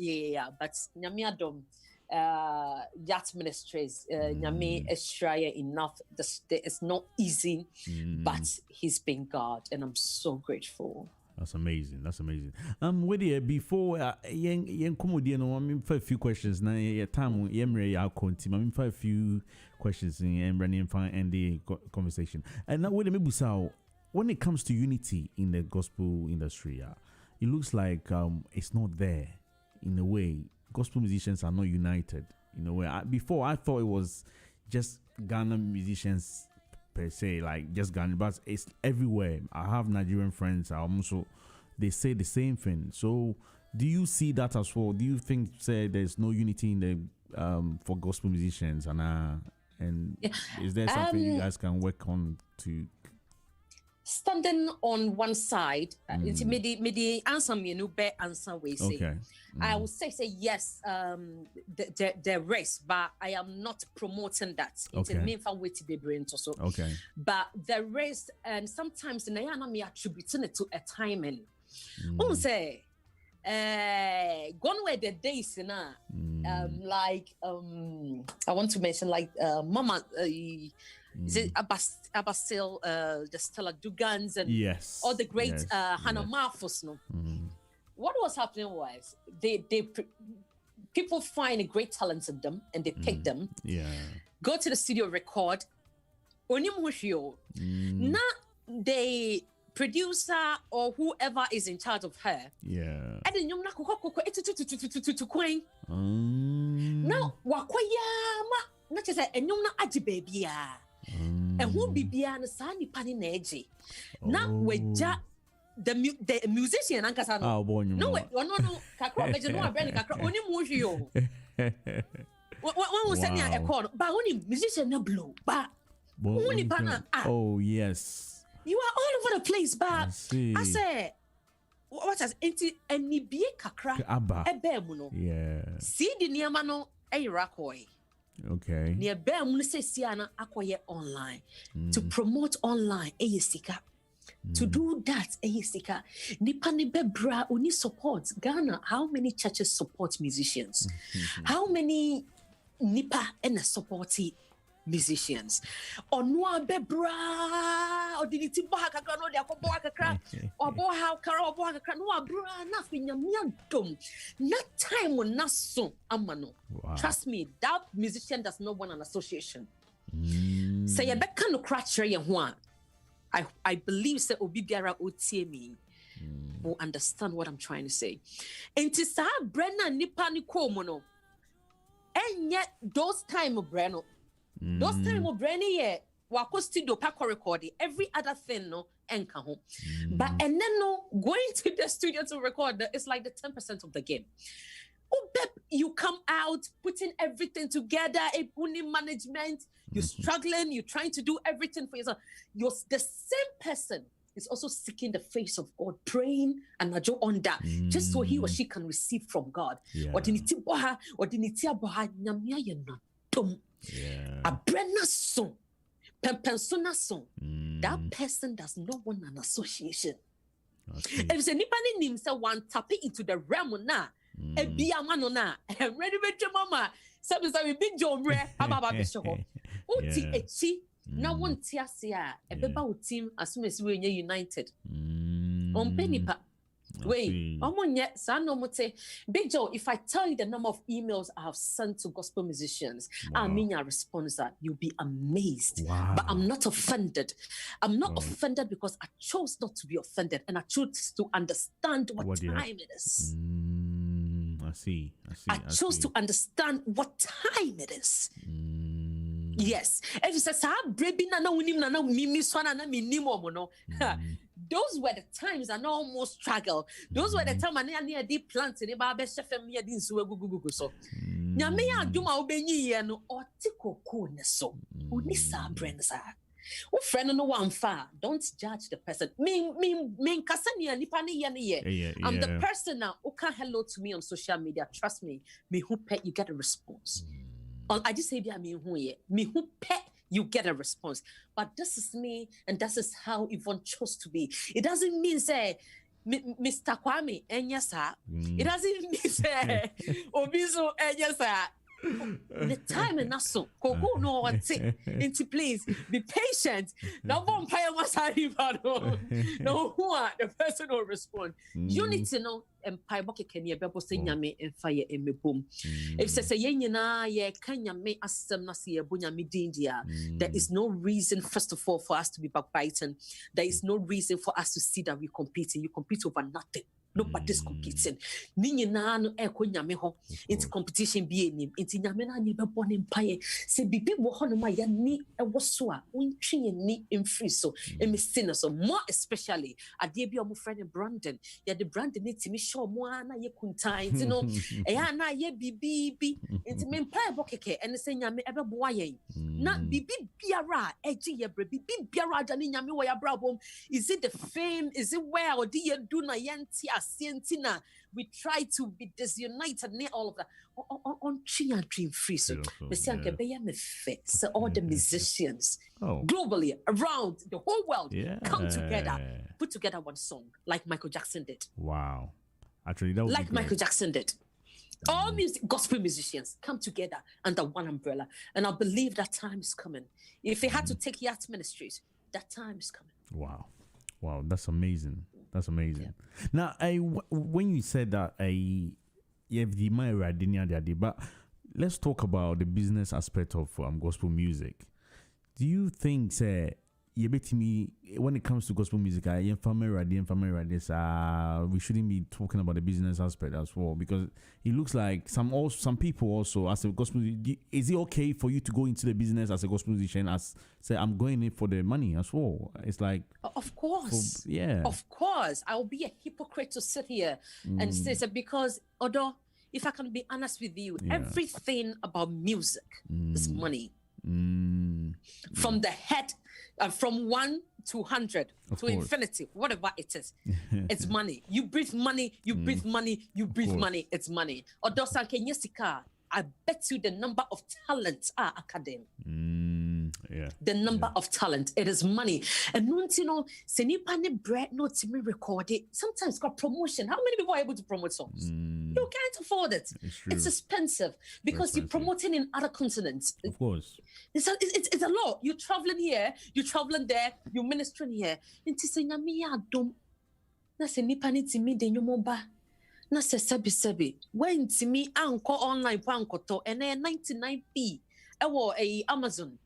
but Nyamiadom. Yacht Ministries, Nyame Australia enough. It's not easy, but he's been God, and I'm so grateful. That's amazing. With you before yen comedy no, I mean for a few questions now. Time yemre ya konti. I mean for a few questions in running fine and the conversation. And now with me busao, when it comes to unity in the gospel industry, it looks like it's not there in a way. Gospel musicians are not united in a way. Before I thought it was just Ghana musicians per se, like just Ghana, but it's everywhere. I have Nigerian friends. They say the same thing. So, do you see that as well? Do you think there's no unity in the for gospel musicians and is there something you guys can work on to? Standing on one side, it's me answer me no be answer we say. Okay. I would say yes. The race, but I am not promoting that. It's a main fan way to be brain also. Okay. But the race, and sometimes I am attributing it to a timing. Say, gone where the days like I want to mention like Mama. Is it Abasil, the Stella Dugans, and all the great Hannah Marfus? No, what was happening was people find a great talent in them and they pick them. Yeah, go to the studio, record. Now the producer or whoever is in charge of her. Yeah. And then now not just a aji baby. And who be beyond Sani Paninegi. Now we the musician and Casano. No, Kakro, only Mujio. One was sending a call, but only musician no blue, but only banner. Oh, yes. You are all over the place, but I say, what has any be Kakra? Ebemuno. Yeah. See the Niamano a Irakoi. Okay. Near Bem says Siana acquire online to promote online Sika. To do that, Sika. Nipani Bebra uni supports Ghana. How many churches support musicians? How many Nipa and supporty musicians? Or Noa Bebra or did it Bahaka no de Akobaka or Boha Kara Bohaka Noa Bra nothing yam. Not time when not so amano. Trust me, that musician does not want an association. Say a beck no crash one. I believe that Obibiara Otiemi will understand what I'm trying to say. And to say Brenna Nipani Komono. And yet those time of Breno. Those time of Brenny yet wako studio pack recording every other thing no enka home. But and then no going to the studio to record it's like the 10% of the game. Oh, you come out putting everything together, a uni management, you're struggling, you're trying to do everything for yourself. You're the same person is also seeking the face of God, praying and ajo on that, just so he or she can receive from God. Or diniti boha, or diniti aboha, nyamia yena tom. A brenna song, pempensona song. That person does not want an association. If anybody names one tap into the realm na, e be a man na, ready with mama. Some say BIGJOE re ababa bisho. Uti echi na won tia sia e beba utim assume as we united. On penipa. Wait, BIGJOE, if I tell you the number of emails I have sent to gospel musicians, I mean your response that you'll be amazed. Wow. But I'm not offended. I'm not offended because I chose not to be offended, and I chose to understand what time it is. I see. I chose to understand what time it is. Yes. If you say, those were the times I almost struggle. Those were the times I near deep planting about best chef and me didn't so. Nyamea do my obey no or tickle coolness so. Unisa Brenza. Oh, friend, no one far. Don't judge the person. Me, Cassania, Nipani Yania. I'm the person now who can hello to me on social media. Trust me. Me who pet, you get a response. I just say, me who pet, you get a response. But this is me, and this is how Yvonne chose to be. It doesn't mean, say, Mr. Kwame, and yes, sir. It doesn't mean, say, Obiso, and yes, sir. The time and so go no one say into please be patient. No vampire must have no who are the person will respond. You need to know and pie bucket can you be saying yame and fire in me boom. If says a yenina ye can ya me as some nasi bunya midindia. There is no reason first of all for us to be backbiting. There is no reason for us to see that we competing. You compete over nothing. Nobody's competing. Ninyi na no eko nyame ho. It's competition be enim. It's nyame na nyebe born empire. Se bibi wo ho no ma ya ni ewo so a untwe ni emfiri so. Emi sin so more especially ade bi omo friend Brandon. Ya the Brandon ni timi show mo na ye kuntan. Nti no e ya na ye bibi bi. Nti me empire bokeke ene se nyame ebe boa yen. Na bibi biara eji ye bre bibi biara da ni nyame wo ya bra bom. Is it the fame? Is it where or ye do na yenti Sientina, we try to be disunited near all of that. On Chia Dream Free. So, all the musicians globally around the whole world come together, put together one song like Michael Jackson did. Wow. Actually, that was like Michael Jackson did. All gospel musicians come together under one umbrella. And I believe that time is coming. If they had to take Yacht Ministries, that time is coming. Wow. Wow, that's amazing. That's amazing. Yeah. Now, when you said that, but let's talk about the business aspect of gospel music. Do you think, when it comes to gospel music, we shouldn't be talking about the business aspect as well? Because it looks like some people also, as a gospel, is it okay for you to go into the business as a gospel musician, as say I'm going in for the money as well? It's like, of course, of course, I'll be a hypocrite to sit here and say so, because although if I can be honest with you, everything about music is money. From the head, from 1 to 100 to infinity, whatever it is, it's money. You breathe money, you breathe money, you breathe money, it's money. Odosa Kenyesika, I bet you the number of talents are academic. The number of talent, it is money. And you know, senipane bread no to me record it. Sometimes got promotion. How many people are able to promote songs? You can't afford it. It's expensive because you're promoting in other continents. Of course. It's a lot. You're traveling here, you're traveling there, you're ministering here. Inti senyami ya dom. Na senipane ti mi de nyomoba. Na se sebi. When to me anko online pa ankoto and 99p. Ewo Amazon.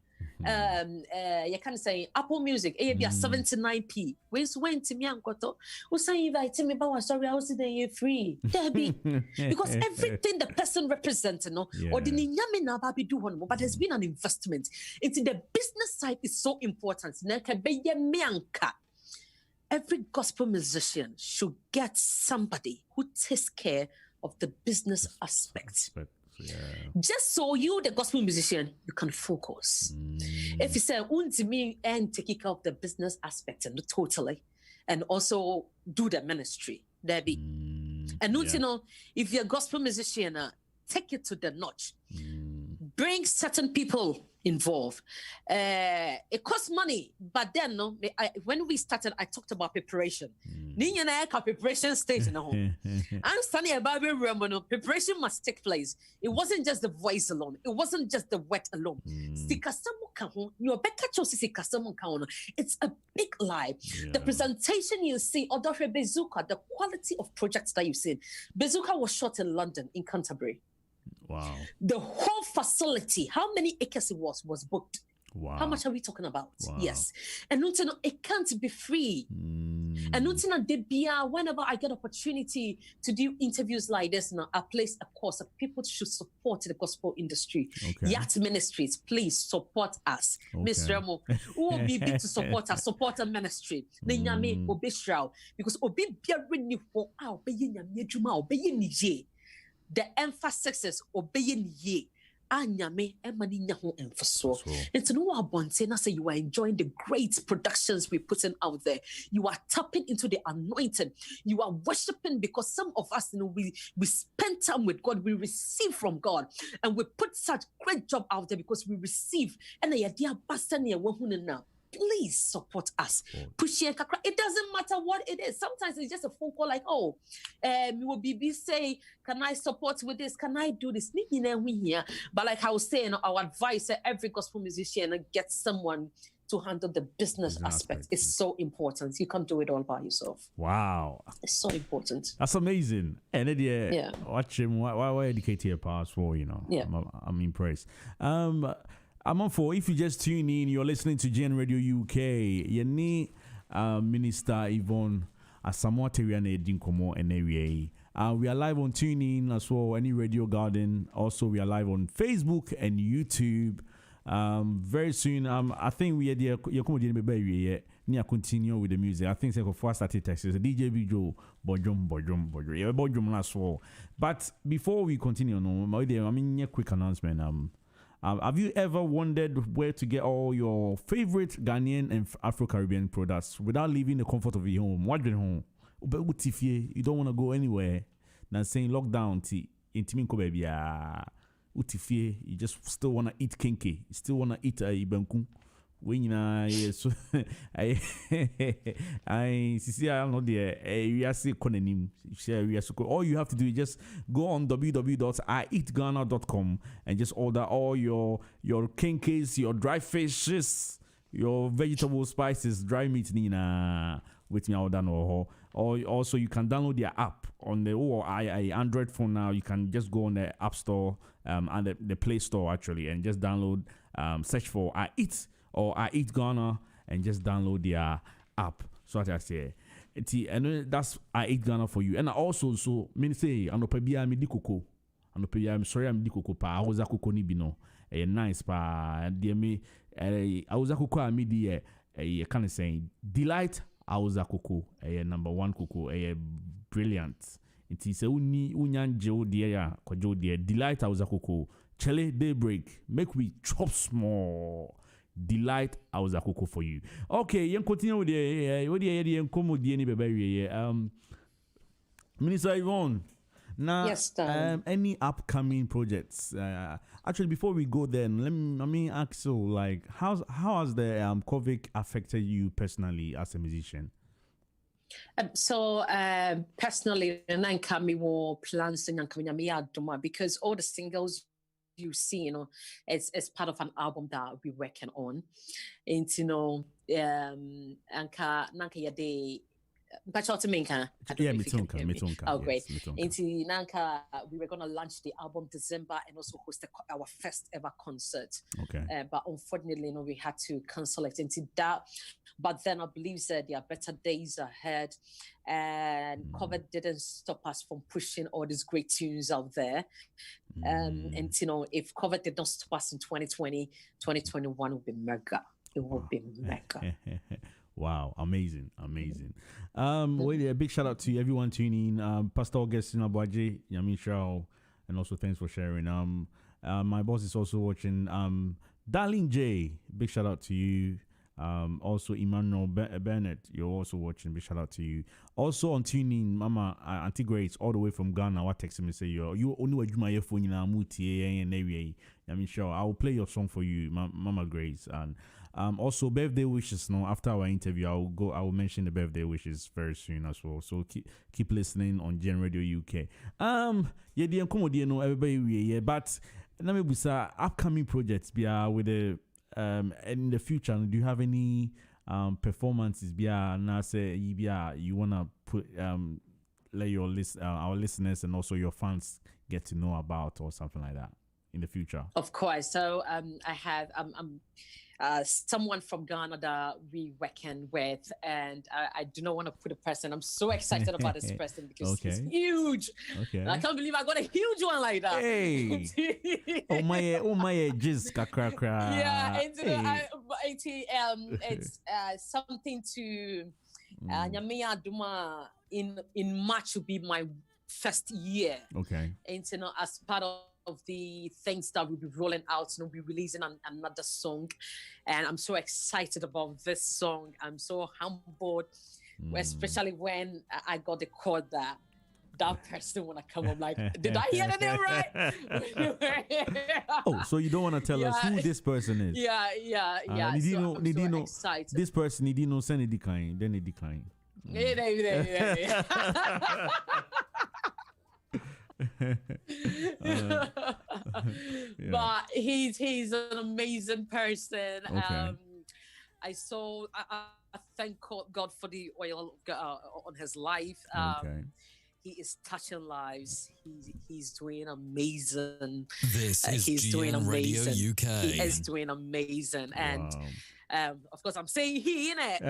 You can say Apple Music, be 79p. When to me ankoto. Usa invite me ba sorry I was there free. Debbie. Because everything the person represents, or the nyame na ba bi do hono, but there's been an investment. Into the business side is so important. Na ka be ye me anka. Every gospel musician should get somebody who takes care of the business aspect. Just so you, the gospel musician, you can focus. If you say, me and take care of the business aspect and totally, and also do the ministry. There be. And you know, if you're a gospel musician, take it to the notch. Bring certain people involved. It costs money, but then when we started, I talked about preparation. Preparation stage in the home. I'm standing about the preparation must take place. It wasn't just the voice alone. It wasn't just the wet alone. It's a big lie. The presentation you see, or Bezuka, the quality of projects that you've seen. Bezuka was shot in London, in Canterbury. Wow. The whole facility, how many acres it was booked. Wow. How much are we talking about? Wow. Yes. And it can't be free. And whenever I get opportunity to do interviews like this, I place a course. People should support the gospel industry. Okay. Yacht Ministries, please support us. Miss Remo, who will be big to support us, support our ministry. Because the emphasis is obeying ye. Anyame emani nyaho emphasis. It's no abonte. Say you are enjoying the great productions we're putting out there. You are tapping into the anointing. You are worshiping because some of us, we spend time with God. We receive from God, and we put such great job out there because we receive. And the idea now. Please support us. Push it. It doesn't matter what it is. Sometimes it's just a phone call like, we will be say, can I support with this? Can I do this? But like I was saying, our advice, every gospel musician gets someone to handle the business aspect. It's so important. You can't do it all by yourself. Wow. It's so important. That's amazing. And yeah. Watch him. Why educate your past for, Yeah. I'm impressed. I'm on for, if you just tune in, you're listening to GN Radio UK. Yeni Minister YVONNE ASAMOAH Teriana Edinkomo and area. We are live on TuneIn as well, any Radio Garden. Also, we are live on Facebook and YouTube. Very soon, I think we are there. You're coming to be near continue with the music. I think for first started Texas, DJ BIGJOE, Bodrum as well. But before we continue, a quick announcement. Have you ever wondered where to get all your favorite Ghanaian and Afro-Caribbean products without leaving the comfort of your home? What home? You don't want to go anywhere. Now saying lockdown, you just still want to eat kinky. You still want to eat ibenku. When I so I see I know we are still calling all you have to do is just go on www.ieatghana.com and just order all your kinkies, your dry fishes, your vegetable spices, dry meat nina with me order no. Or also you can download their app on the Android phone now. You can just go on the App Store and the Play Store actually and just download search for I Eat or I Eat Ghana and just download their app. So what I say, and that's I Eat Ghana for you. And also, so mean say, I'm di cocoa. I'm sorry, I'm di cocoa pa. I was a cocoa ni bino. Nice pa. Dear me, I was a cocoa. I made a kind of saying delight. I was a cocoa. Number one cocoa. Brilliant. It is a unyan Joe dear, Kojo dear. Delight. I was a cocoa. Chele daybreak. Make we chop small. Delight I was a cocoa for you. Okay, you continue with the Minister YVONNE. Now, yes, any upcoming projects? Actually, before we go there, let me ask you, like, how has the COVID affected you personally as a musician? Personally, and coming more plans and coming because all the singles you see, it's part of an album that we're working on. And nanka yade Oh, great. Into Nanka, we were going to launch the album December and also host our first ever concert. Okay. But unfortunately, we had to cancel it into that. But then I believe that there are better days ahead. And COVID didn't stop us from pushing all these great tunes out there. And if COVID did not stop us in 2020, 2021 will be mega. It will be mega. Wow, amazing. Wait, a big shout out to everyone tuning in. Pastor Augustine Abuaje, Yamin Shao, and also thanks for sharing. My boss is also watching. Darling J, big shout out to you. Also Emmanuel Bennett, you're also watching. Big shout out to you. Also on tuning, Mama Auntie Grace, all the way from Ghana. What texted me say you only do my phone in Amuti and area. I mean, sure, I will play your song for you, Mama Grace. And also birthday wishes. No, after our interview, I will mention the birthday wishes very soon as well. So keep listening on Gen Radio UK. Yeah, the no everybody yeah, but let me say upcoming projects be with the in the future. Do you have any performances be now say you wanna put let your our listeners and also your fans get to know about or something like that in the future? Of course. So I have someone from Ghana that we working with, and I do not want to put a person. I'm so excited about this person because he's huge. Okay. I can't believe I got a huge one like that. Hey. oh my jizz kakra. Yeah, it's something to Nyamia Duma in March will be my first year. Okay. And as part of the things that we'll be rolling out, we'll be releasing another song, and I'm so excited about this song. I'm so humbled, especially when I got the call that person wanna come. I'm like, did I hear the name right? Oh, so you don't want to tell us who this person is? Yeah. Did you know this person? Did you know send a decline? Then a decline. Yeah. But he's an amazing person. Okay. I thank God for the oil on his life. Okay. He is touching lives. He's doing amazing. This is he's doing GM Radio amazing. UK. He is doing amazing, and of course I'm saying he in it.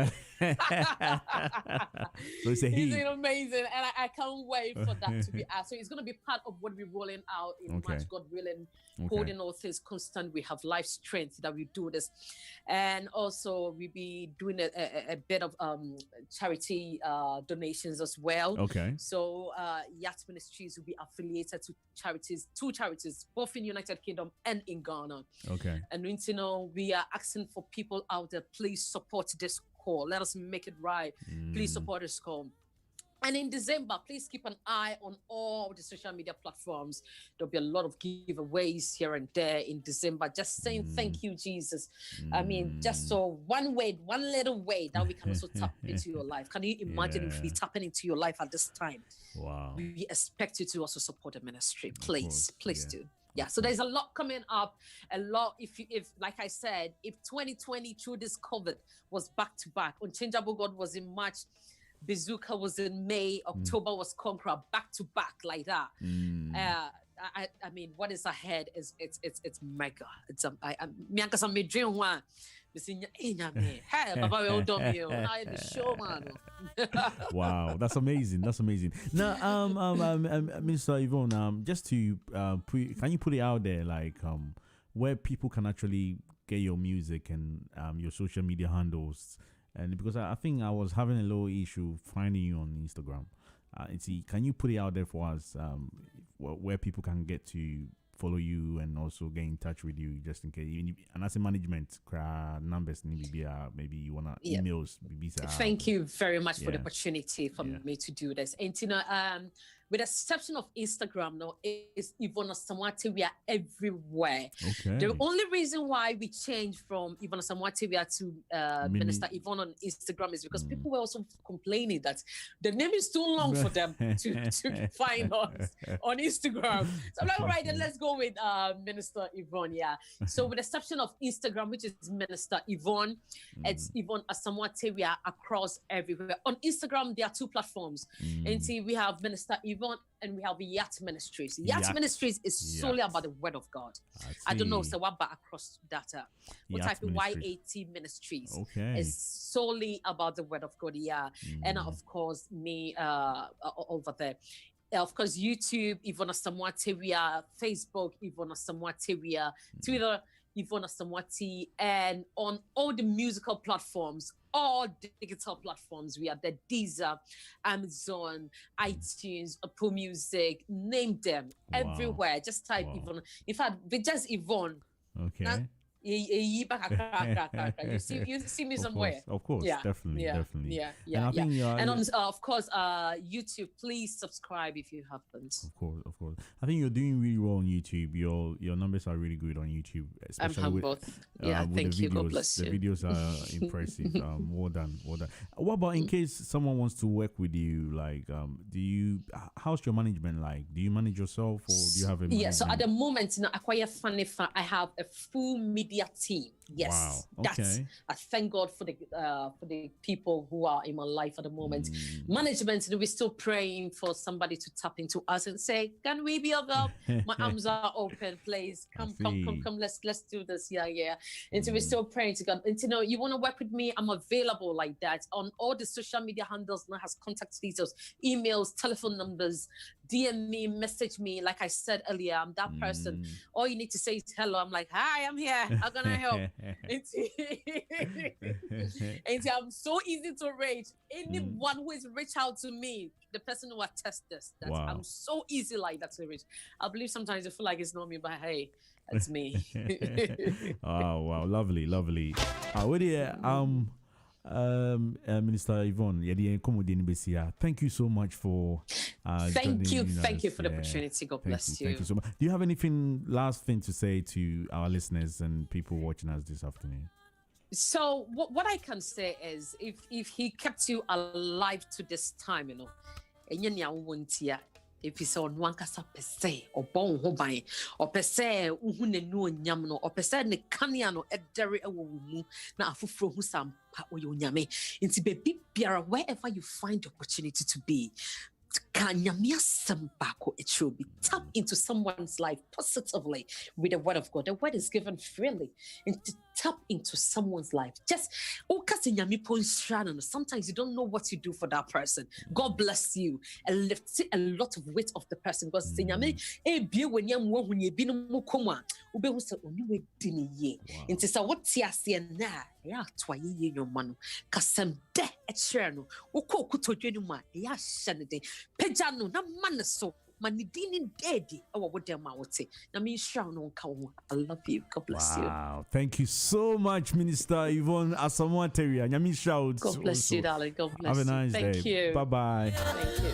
So it's a he. He's doing amazing, and I can't wait for that to be out. So it's going to be part of what we're rolling out in March. God willing, holding all things constant. We have life strength that we do this, and also we'll be doing a bit of charity donations as well. Okay. So Yacht Ministries will be affiliated to two charities, both in United Kingdom and in Ghana. Okay. And we are asking for people out there, please support this call. Let us make it right. Please support this call. And in December, please keep an eye on all the social media platforms. There'll be a lot of giveaways here and there in December. Just saying thank you, Jesus. I mean, just so one little way that we can also tap into your life. Can you imagine if we tapping into your life at this time? Wow. We expect you to also support the ministry. Please do. Yeah, so there's a lot coming up. A lot. If like I said, if 2020 through this COVID was back to back, Unchangeable God was in March, Bazooka was in May, October was Conqueror, back to back like that. I mean, what is ahead is it's mega. It's me dream one. Wow, that's amazing. Now, Minister Yvonne, just to can you put it out there, like where people can actually get your music and your social media handles? And because I think I was having a little issue finding you on Instagram. Can you put it out there for us, where people can get to follow you and also get in touch with you, just in case? And as a management, numbers maybe you wanna emails. Thank you very much for the opportunity for me to do this. And with the exception of Instagram, no, is Yvonne Asamoah. We are everywhere. Okay. The only reason why we changed from Yvonne Asamoah to Minister Yvonne on Instagram is because people were also complaining that the name is too long for them to find us on Instagram. So I'm like, all right, then let's go with Minister Yvonne. Yeah. So with the exception of Instagram, which is Minister Yvonne, it's Yvonne Asamoah across everywhere. On Instagram, there are two platforms. And see, we have Minister Yvonne and we have Yacht Ministries. Yacht Ministries is solely about the word of God. I don't know, so what about across data? What type of YAT Ministries? Okay. It's solely about the word of God, and of course, me over there. Of course, YouTube, Yvonne Asamoah, Facebook, Yvonne Asamoah, Twitter, Yvonne Asamoah, and on all the musical platforms, all digital platforms, we are the Deezer, Amazon, iTunes, Apple Music, name them everywhere. Just type Yvonne. In fact, just Yvonne. Okay. You see me somewhere. Of course, Yeah, definitely, yeah, definitely. yeah, And yeah, I think And on of course, YouTube. Please subscribe if you haven't. Of course. I think you're doing really well on YouTube. Your numbers are really good on YouTube, I'm especially humbled. with Thank the you. videos. God bless The you. videos are impressive. Well done. What about in case someone wants to work with you? Like, how's your management like? Do you manage yourself, or do you have a Yeah, so at the moment, I have a full media team. Yes, wow. that's I thank God for the people who are in my life at the moment. Management, we're still praying for somebody to tap into us and say, "Can we be of help?" My arms are open, please. Come. Let's do this. Yeah. And so we're still praying to God. And you want to work with me? I'm available like that on all the social media handles. Now has contact details, emails, telephone numbers. DM me, message me. Like I said earlier, I'm that person. All you need to say is hello. I'm like, hi, I'm here. How can I help? And I'm so easy to reach. Anyone who is reach out to me, the person who attests this, that Wow. I'm so easy like that to reach. I believe sometimes I feel like it's not me, but hey, it's me. Oh wow, lovely. Minister Yvonne, thank you so much for Thank you for the Yeah. opportunity. God bless you. Thank you so much. Do you have last thing to say to our listeners and people watching us this afternoon? So what I can say is, if he kept you alive to this time, if it's on one cassa per se or bon hobby or per se, no yamno or per se ne caniano at dairy a woman now for who some pat or yame into baby biara wherever you find the opportunity to be. It should be tap into someone's life positively with the word of God. The word is given freely, and to tap into someone's life. Just sometimes you don't know what you do for that person. God bless you and lift a lot of weight off the person because into sa what na ya twaye ye nyoma kasem de ethere no woko kutodwenu ma ya hyenede pagya no na man so manidini dedi awo wodem ma wote na me hwa no nka wo. I love you. God bless you. Wow, thank you so much, Minister Yvonne ASAMOAH Teria. Nyami shouts. God bless also. you, darling. God bless you. Have a nice day. Thank you. Bye-bye. Thank you.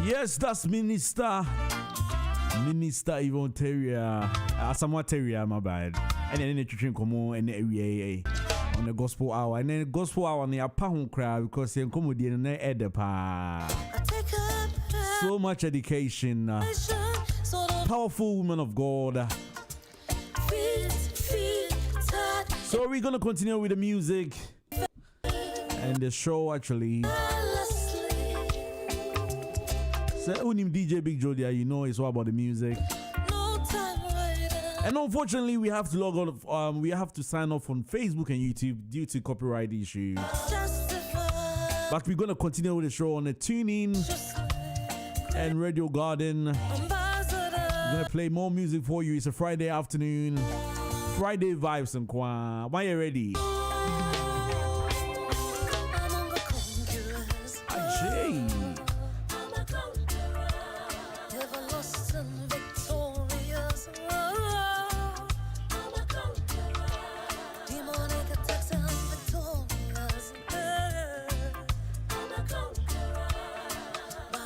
Yes, that's Minister Yvonne Teria, ASAMOAH Teria, my bad. And then the children come on and on the gospel hour, and then the gospel hour on the apahun crowd because they come with the edepa. So much education, powerful woman of God. So we're gonna continue with the music and the show actually. So unim DJ BIGJOE, you know it's all about the music. And unfortunately, we have to log on. We have to sign off on Facebook and YouTube due to copyright issues. But we're gonna continue with the show on the TuneIn and Radio Garden. We're gonna play more music for you. It's a Friday afternoon, Friday vibes and kwa. Why you ready? Ajay.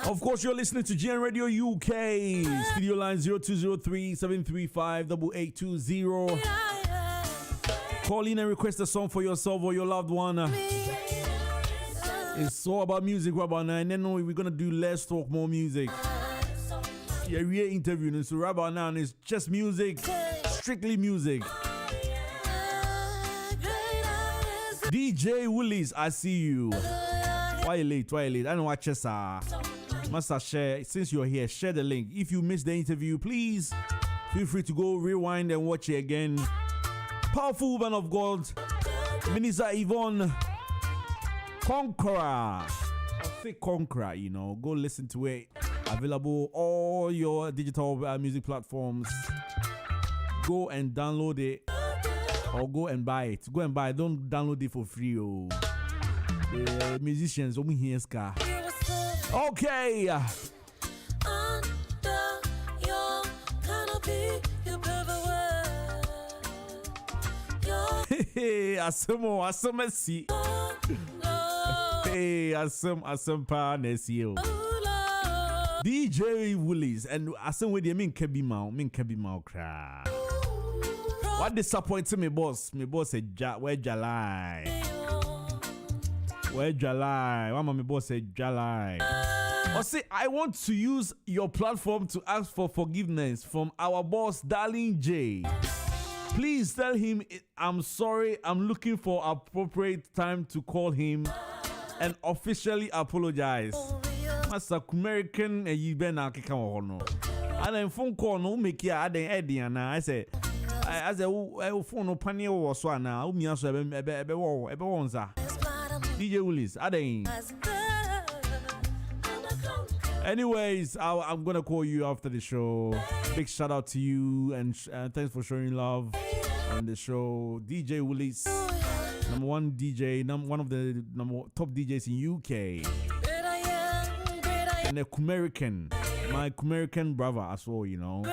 Of course, you're listening to GN Radio UK. Studio line 0203-735-8820. Call in and request a song for yourself or your loved one. It's all about music right about now. And then we're going to do less talk, more music. Yeah, we're interviewing. So right about now, it's just music. Strictly music. DJ Woolies, I see you. Why you late? I don't watch this. Must share, since you're here, share the link. If you missed the interview, please feel free to go rewind and watch it again. Powerful woman of God, Minister Yvonne Conqueror. I'll say Conqueror, you know. Go listen to it. Available all your digital music platforms. Go and download it or go and buy it. Go and buy it. Don't download it for free. Oh. The musicians over here, Ska. Okay, Hey, ASAMOAH, ASAMASI. Hey, ASAMPA Nesio. DJ Woolies and Asam with you mean Kebi Mao cry. What disappointed me, boss? Me boss said, where Jalai? Where Jalai? One my boss said, Jalai. Or say, I want to use your platform to ask for forgiveness from our boss, Darling J. Please tell him I'm sorry. I'm looking for appropriate time to call him and officially apologize. Master American and you been a kikamono. And then phone call no make ya add Eddie and I say phone no panel was one now. Me also ebewonza. DJ Willis, adding. Anyways, I'm gonna call you after the show. Big shout out to you and thanks for showing love on the show. DJ Willis, number one DJ, one of the top DJs in UK. And a American, my American brother as well, you know.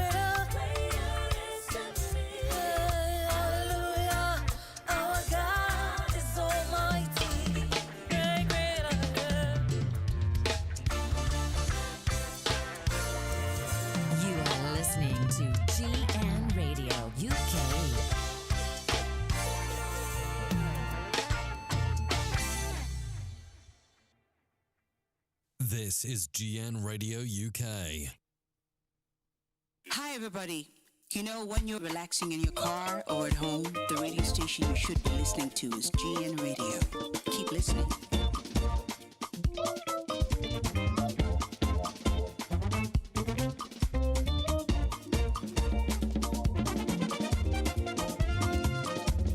You are listening to GN Radio UK. This is GN Radio UK. Hi, everybody. You know, when you're relaxing in your car or at home, the radio station you should be listening to is GN Radio. Keep listening.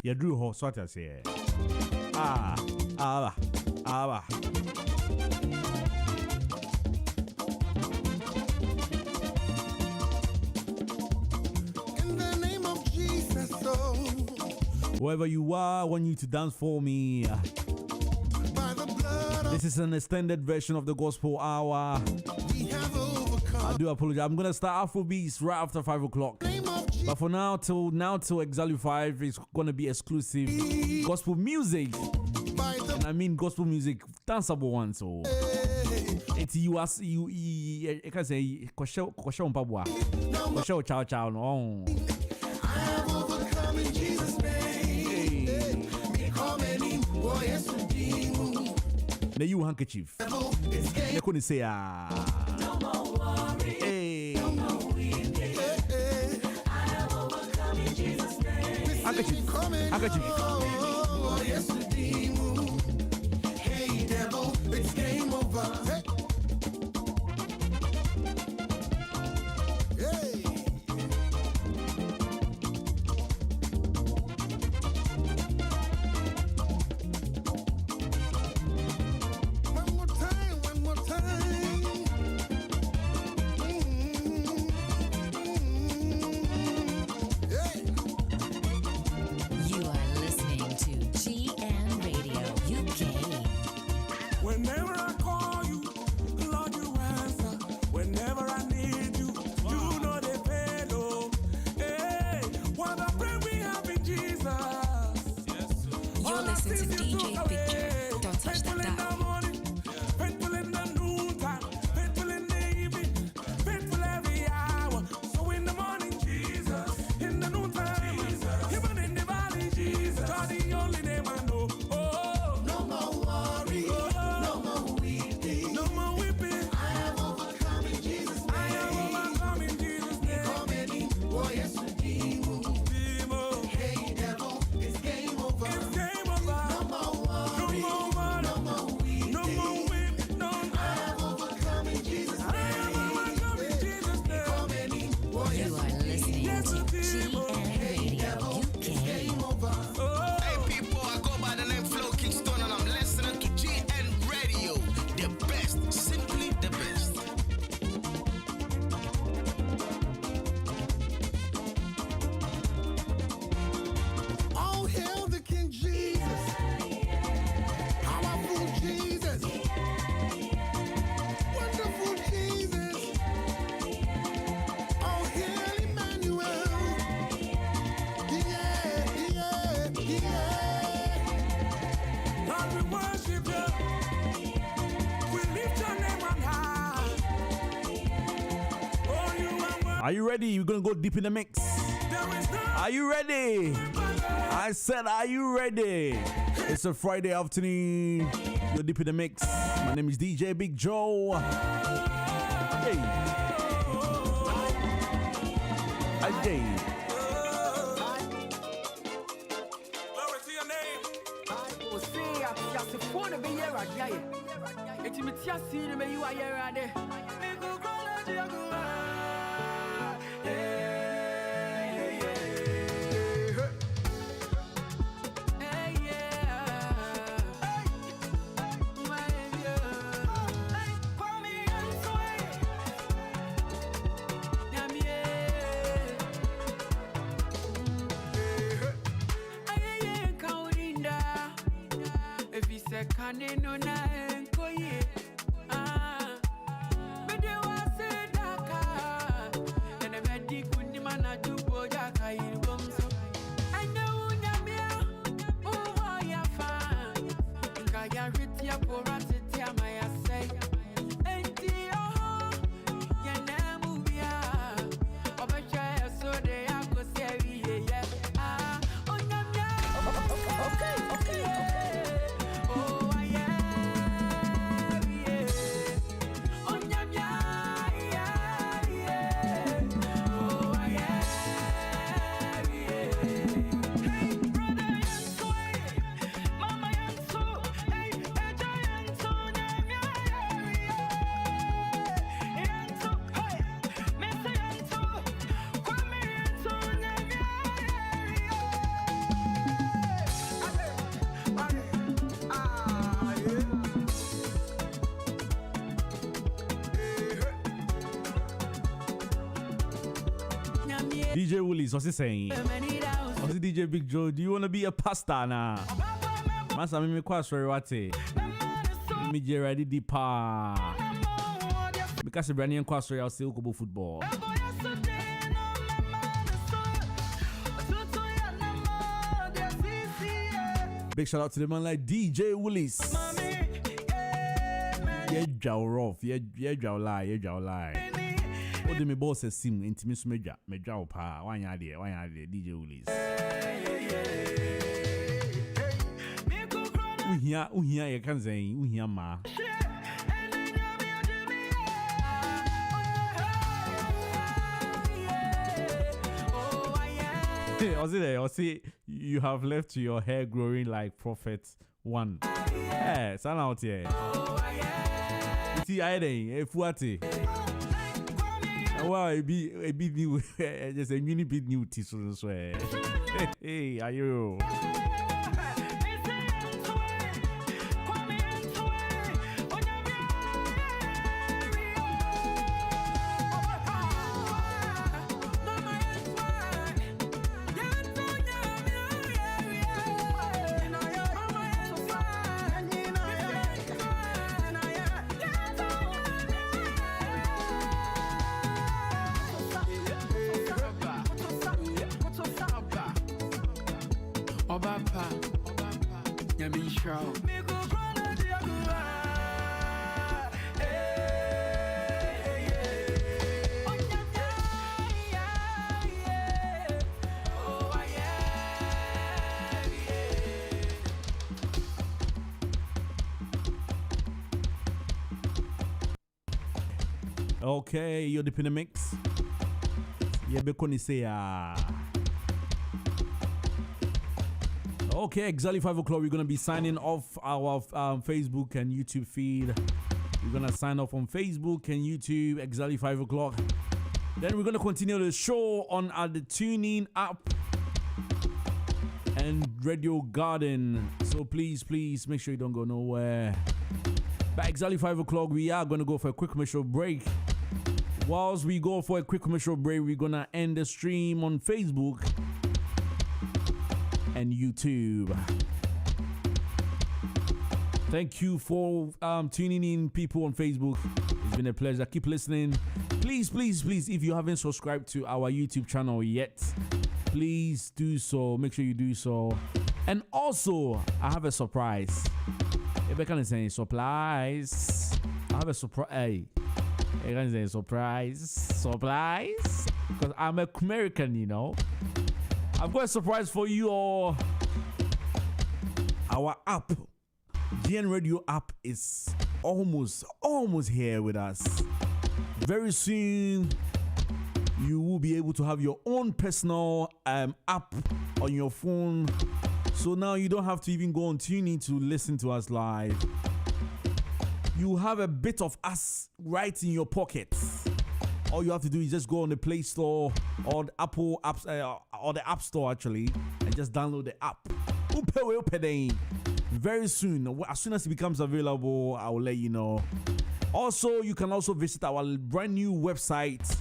You drew horse, what I say. Ah. Wherever you are, I want you to dance for me. This is an extended version of the Gospel Hour. I do apologize. I'm gonna start Afrobeats right after 5 o'clock. But for now till exactly 5, it's gonna be exclusive gospel music. And I mean gospel music, danceable one. So it's you can say Kosho Mpabwa. Kosho Chow no. The you handkerchief. They couldn't say hey. Handkerchief. Hey devil, it's game over. Hey. One more time. Hey. You are listening to GN Radio UK. Whenever I call you, Lord, you answer. Whenever I need you, you know the fellow. Hey, what a friend we have in Jesus. You're listening to DJ Big Joe. Don't touch that dial. Faithful in the noontime, faithful in the evening, faithful every hour. So in the morning, Jesus. In the noontime, Jesus. Even in the valley, Jesus. God, the only name I know. Oh, no more worry, no more weeping, no more weeping. I have overcome in Jesus' name. I have overcome in Jesus' name. Oh, yes, Demo. Hey, devil, it's game over. It's game over. No more Are you ready? We're gonna go deep in the mix. Are you ready? I said, are you ready? It's a Friday afternoon. You're deep in the mix. My name is DJ Big Joe. Hey. Ajay. Glory to your name. DJ Willis, what's he saying? What's it, DJ Big Joe? Do you want to be a pastor now? Masa me kwa sorry wate. Me je ready di pa. Because Brandon kwa sorry I'll still go football. Big shout out to the man like DJ Willis. Yeah, jaw rough. Yeah, jaw lie. What do me boss say sim intimis meja pa one idea DJ Willis. Uhia you can say uhia ma. I see you have left your hair growing like Prophet 1. Yeah, stand out here. See I dey fuati. Wow, it be new. Just a mini bit new tissue. Hey, are you? Okay, you're deep in the mix. Yeah, Bekoni say okay, exactly 5 o'clock. We're gonna be signing off our Facebook and YouTube feed. We're gonna sign off on Facebook and YouTube exactly 5 o'clock. Then we're gonna continue the show on the TuneIn app and Radio Garden. So please make sure you don't go nowhere. By exactly 5 o'clock, we are gonna go for a quick commercial break. Whilst we go for a quick commercial break, we're gonna end the stream on Facebook and YouTube. Thank you for tuning in, people on Facebook. It's been a pleasure. Keep listening. Please, if you haven't subscribed to our YouTube channel yet, please do so. Make sure you do so. And also, I have a surprise. If I can say surprise, I have a surprise. Hey, I can say surprise. because I'm American, you know. I've got a surprise for you all. Our app, GN Radio app, is almost here with us. Very soon, you will be able to have your own personal app on your phone. So now you don't have to even go on TuneIn to listen to us live. You have a bit of us right in your pockets. All you have to do is just go on the Play Store or the Apple apps or the App Store actually, and just download the app. Very soon, as soon as it becomes available, I will let you know. Also, you can also visit our brand new website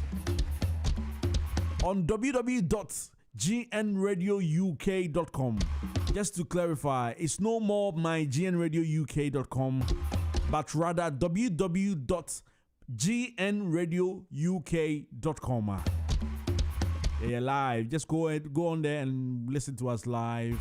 on www.gnradiouk.com. Just to clarify, it's no more mygnradiouk.com, but rather www.gnradiouk.com. Yeah, live. Just go on there and listen to us live.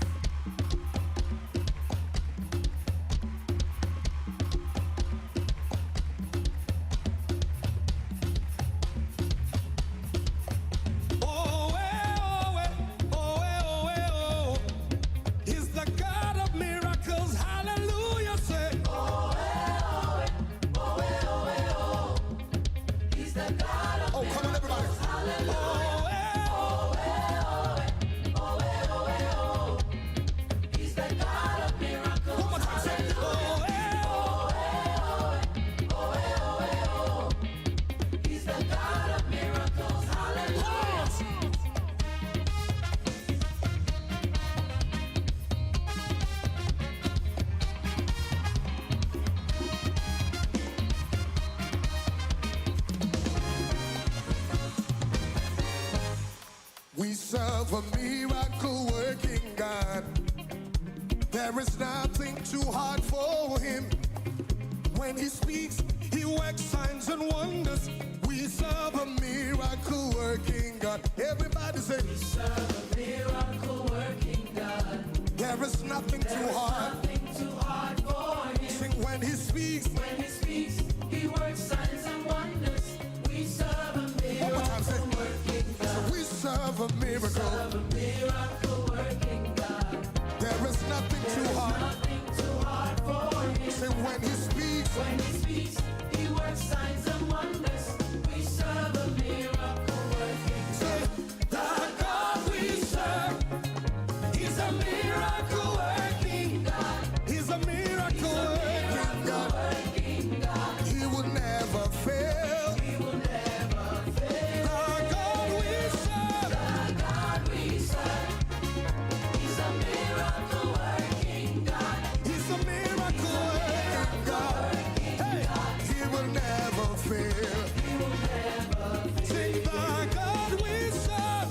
We serve a miracle working God. There is nothing too hard for him. When he speaks, he works signs and wonders. We serve a miracle working God. Everybody say, we serve a miracle working God. There is nothing too hard for him. Sing, when he speaks, he works signs and wonders. We serve a miracle working God. We serve a miracle working God. There is nothing too hard for him. Say, when he speaks, he works signs and wonders. We serve a miracle working God. Say, the God we serve, he's a miracle working God. He's a miracle working God. He will never fail. He will never fail. The God we serve, he's a miracle working God. He's a miracle working God. Hey, he will never fail. He will never fail. Sing, the God we serve,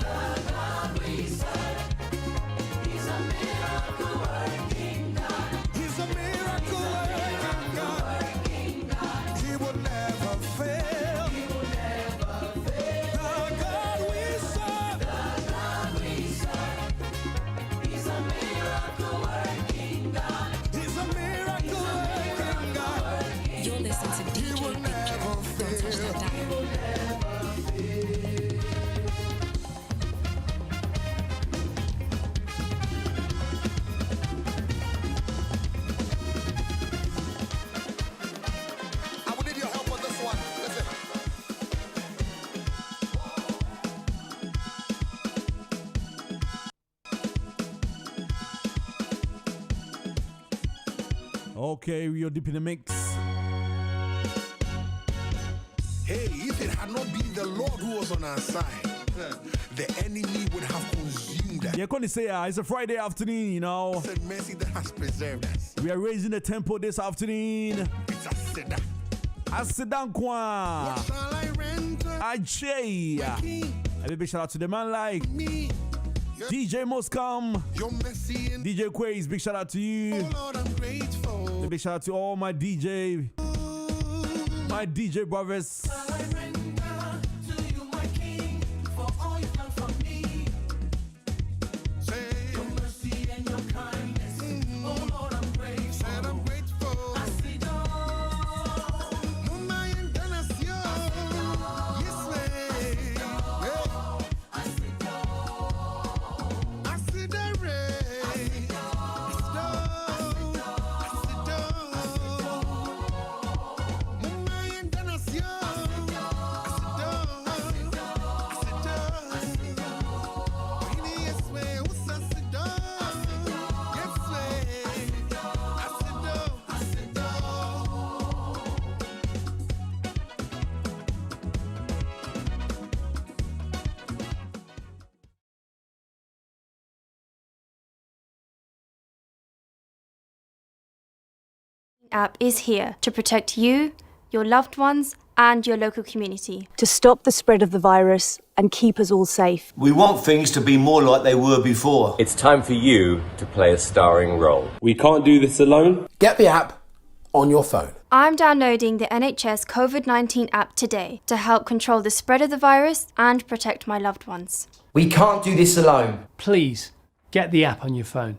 he's a miracle working God. He's a miracle working God. He will never fail. He will never fail. The God we serve, he's a miracle working God. He's a miracle working God. You're listening to He DJ will Big never Joe. Don't touch fail. that dial. I will need your help on this one. Listen. Okay, we are deep in the mix. Hey, if it had not been the Lord who was on our side, the enemy would have consumed us. Yeah, can say it's a Friday afternoon, you know. It's a mercy that has preserved us. We are raising the tempo this afternoon. It's a setup. Asidankwa. What shall I render? Ajay. King, A big shout out to the man like me, DJ Moscom, your mercy and DJ Quays. Big shout out to you. oh Lord, I'm grateful. A big shout out to all my DJ brothers. I render to you, my King, for all you've done for me. Say, your mercy and your kindness. Oh Lord, I'm grateful. Said I'm grateful. I see Mumma International. Yes, man. App is here to protect you, your loved ones, and your local community. To stop the spread of the virus and keep us all safe. We want things to be more like they were before. It's time for you to play a starring role. We can't do this alone. Get the app on your phone. I'm downloading the NHS COVID-19 app today to help control the spread of the virus and protect my loved ones. We can't do this alone. Please, get the app on your phone.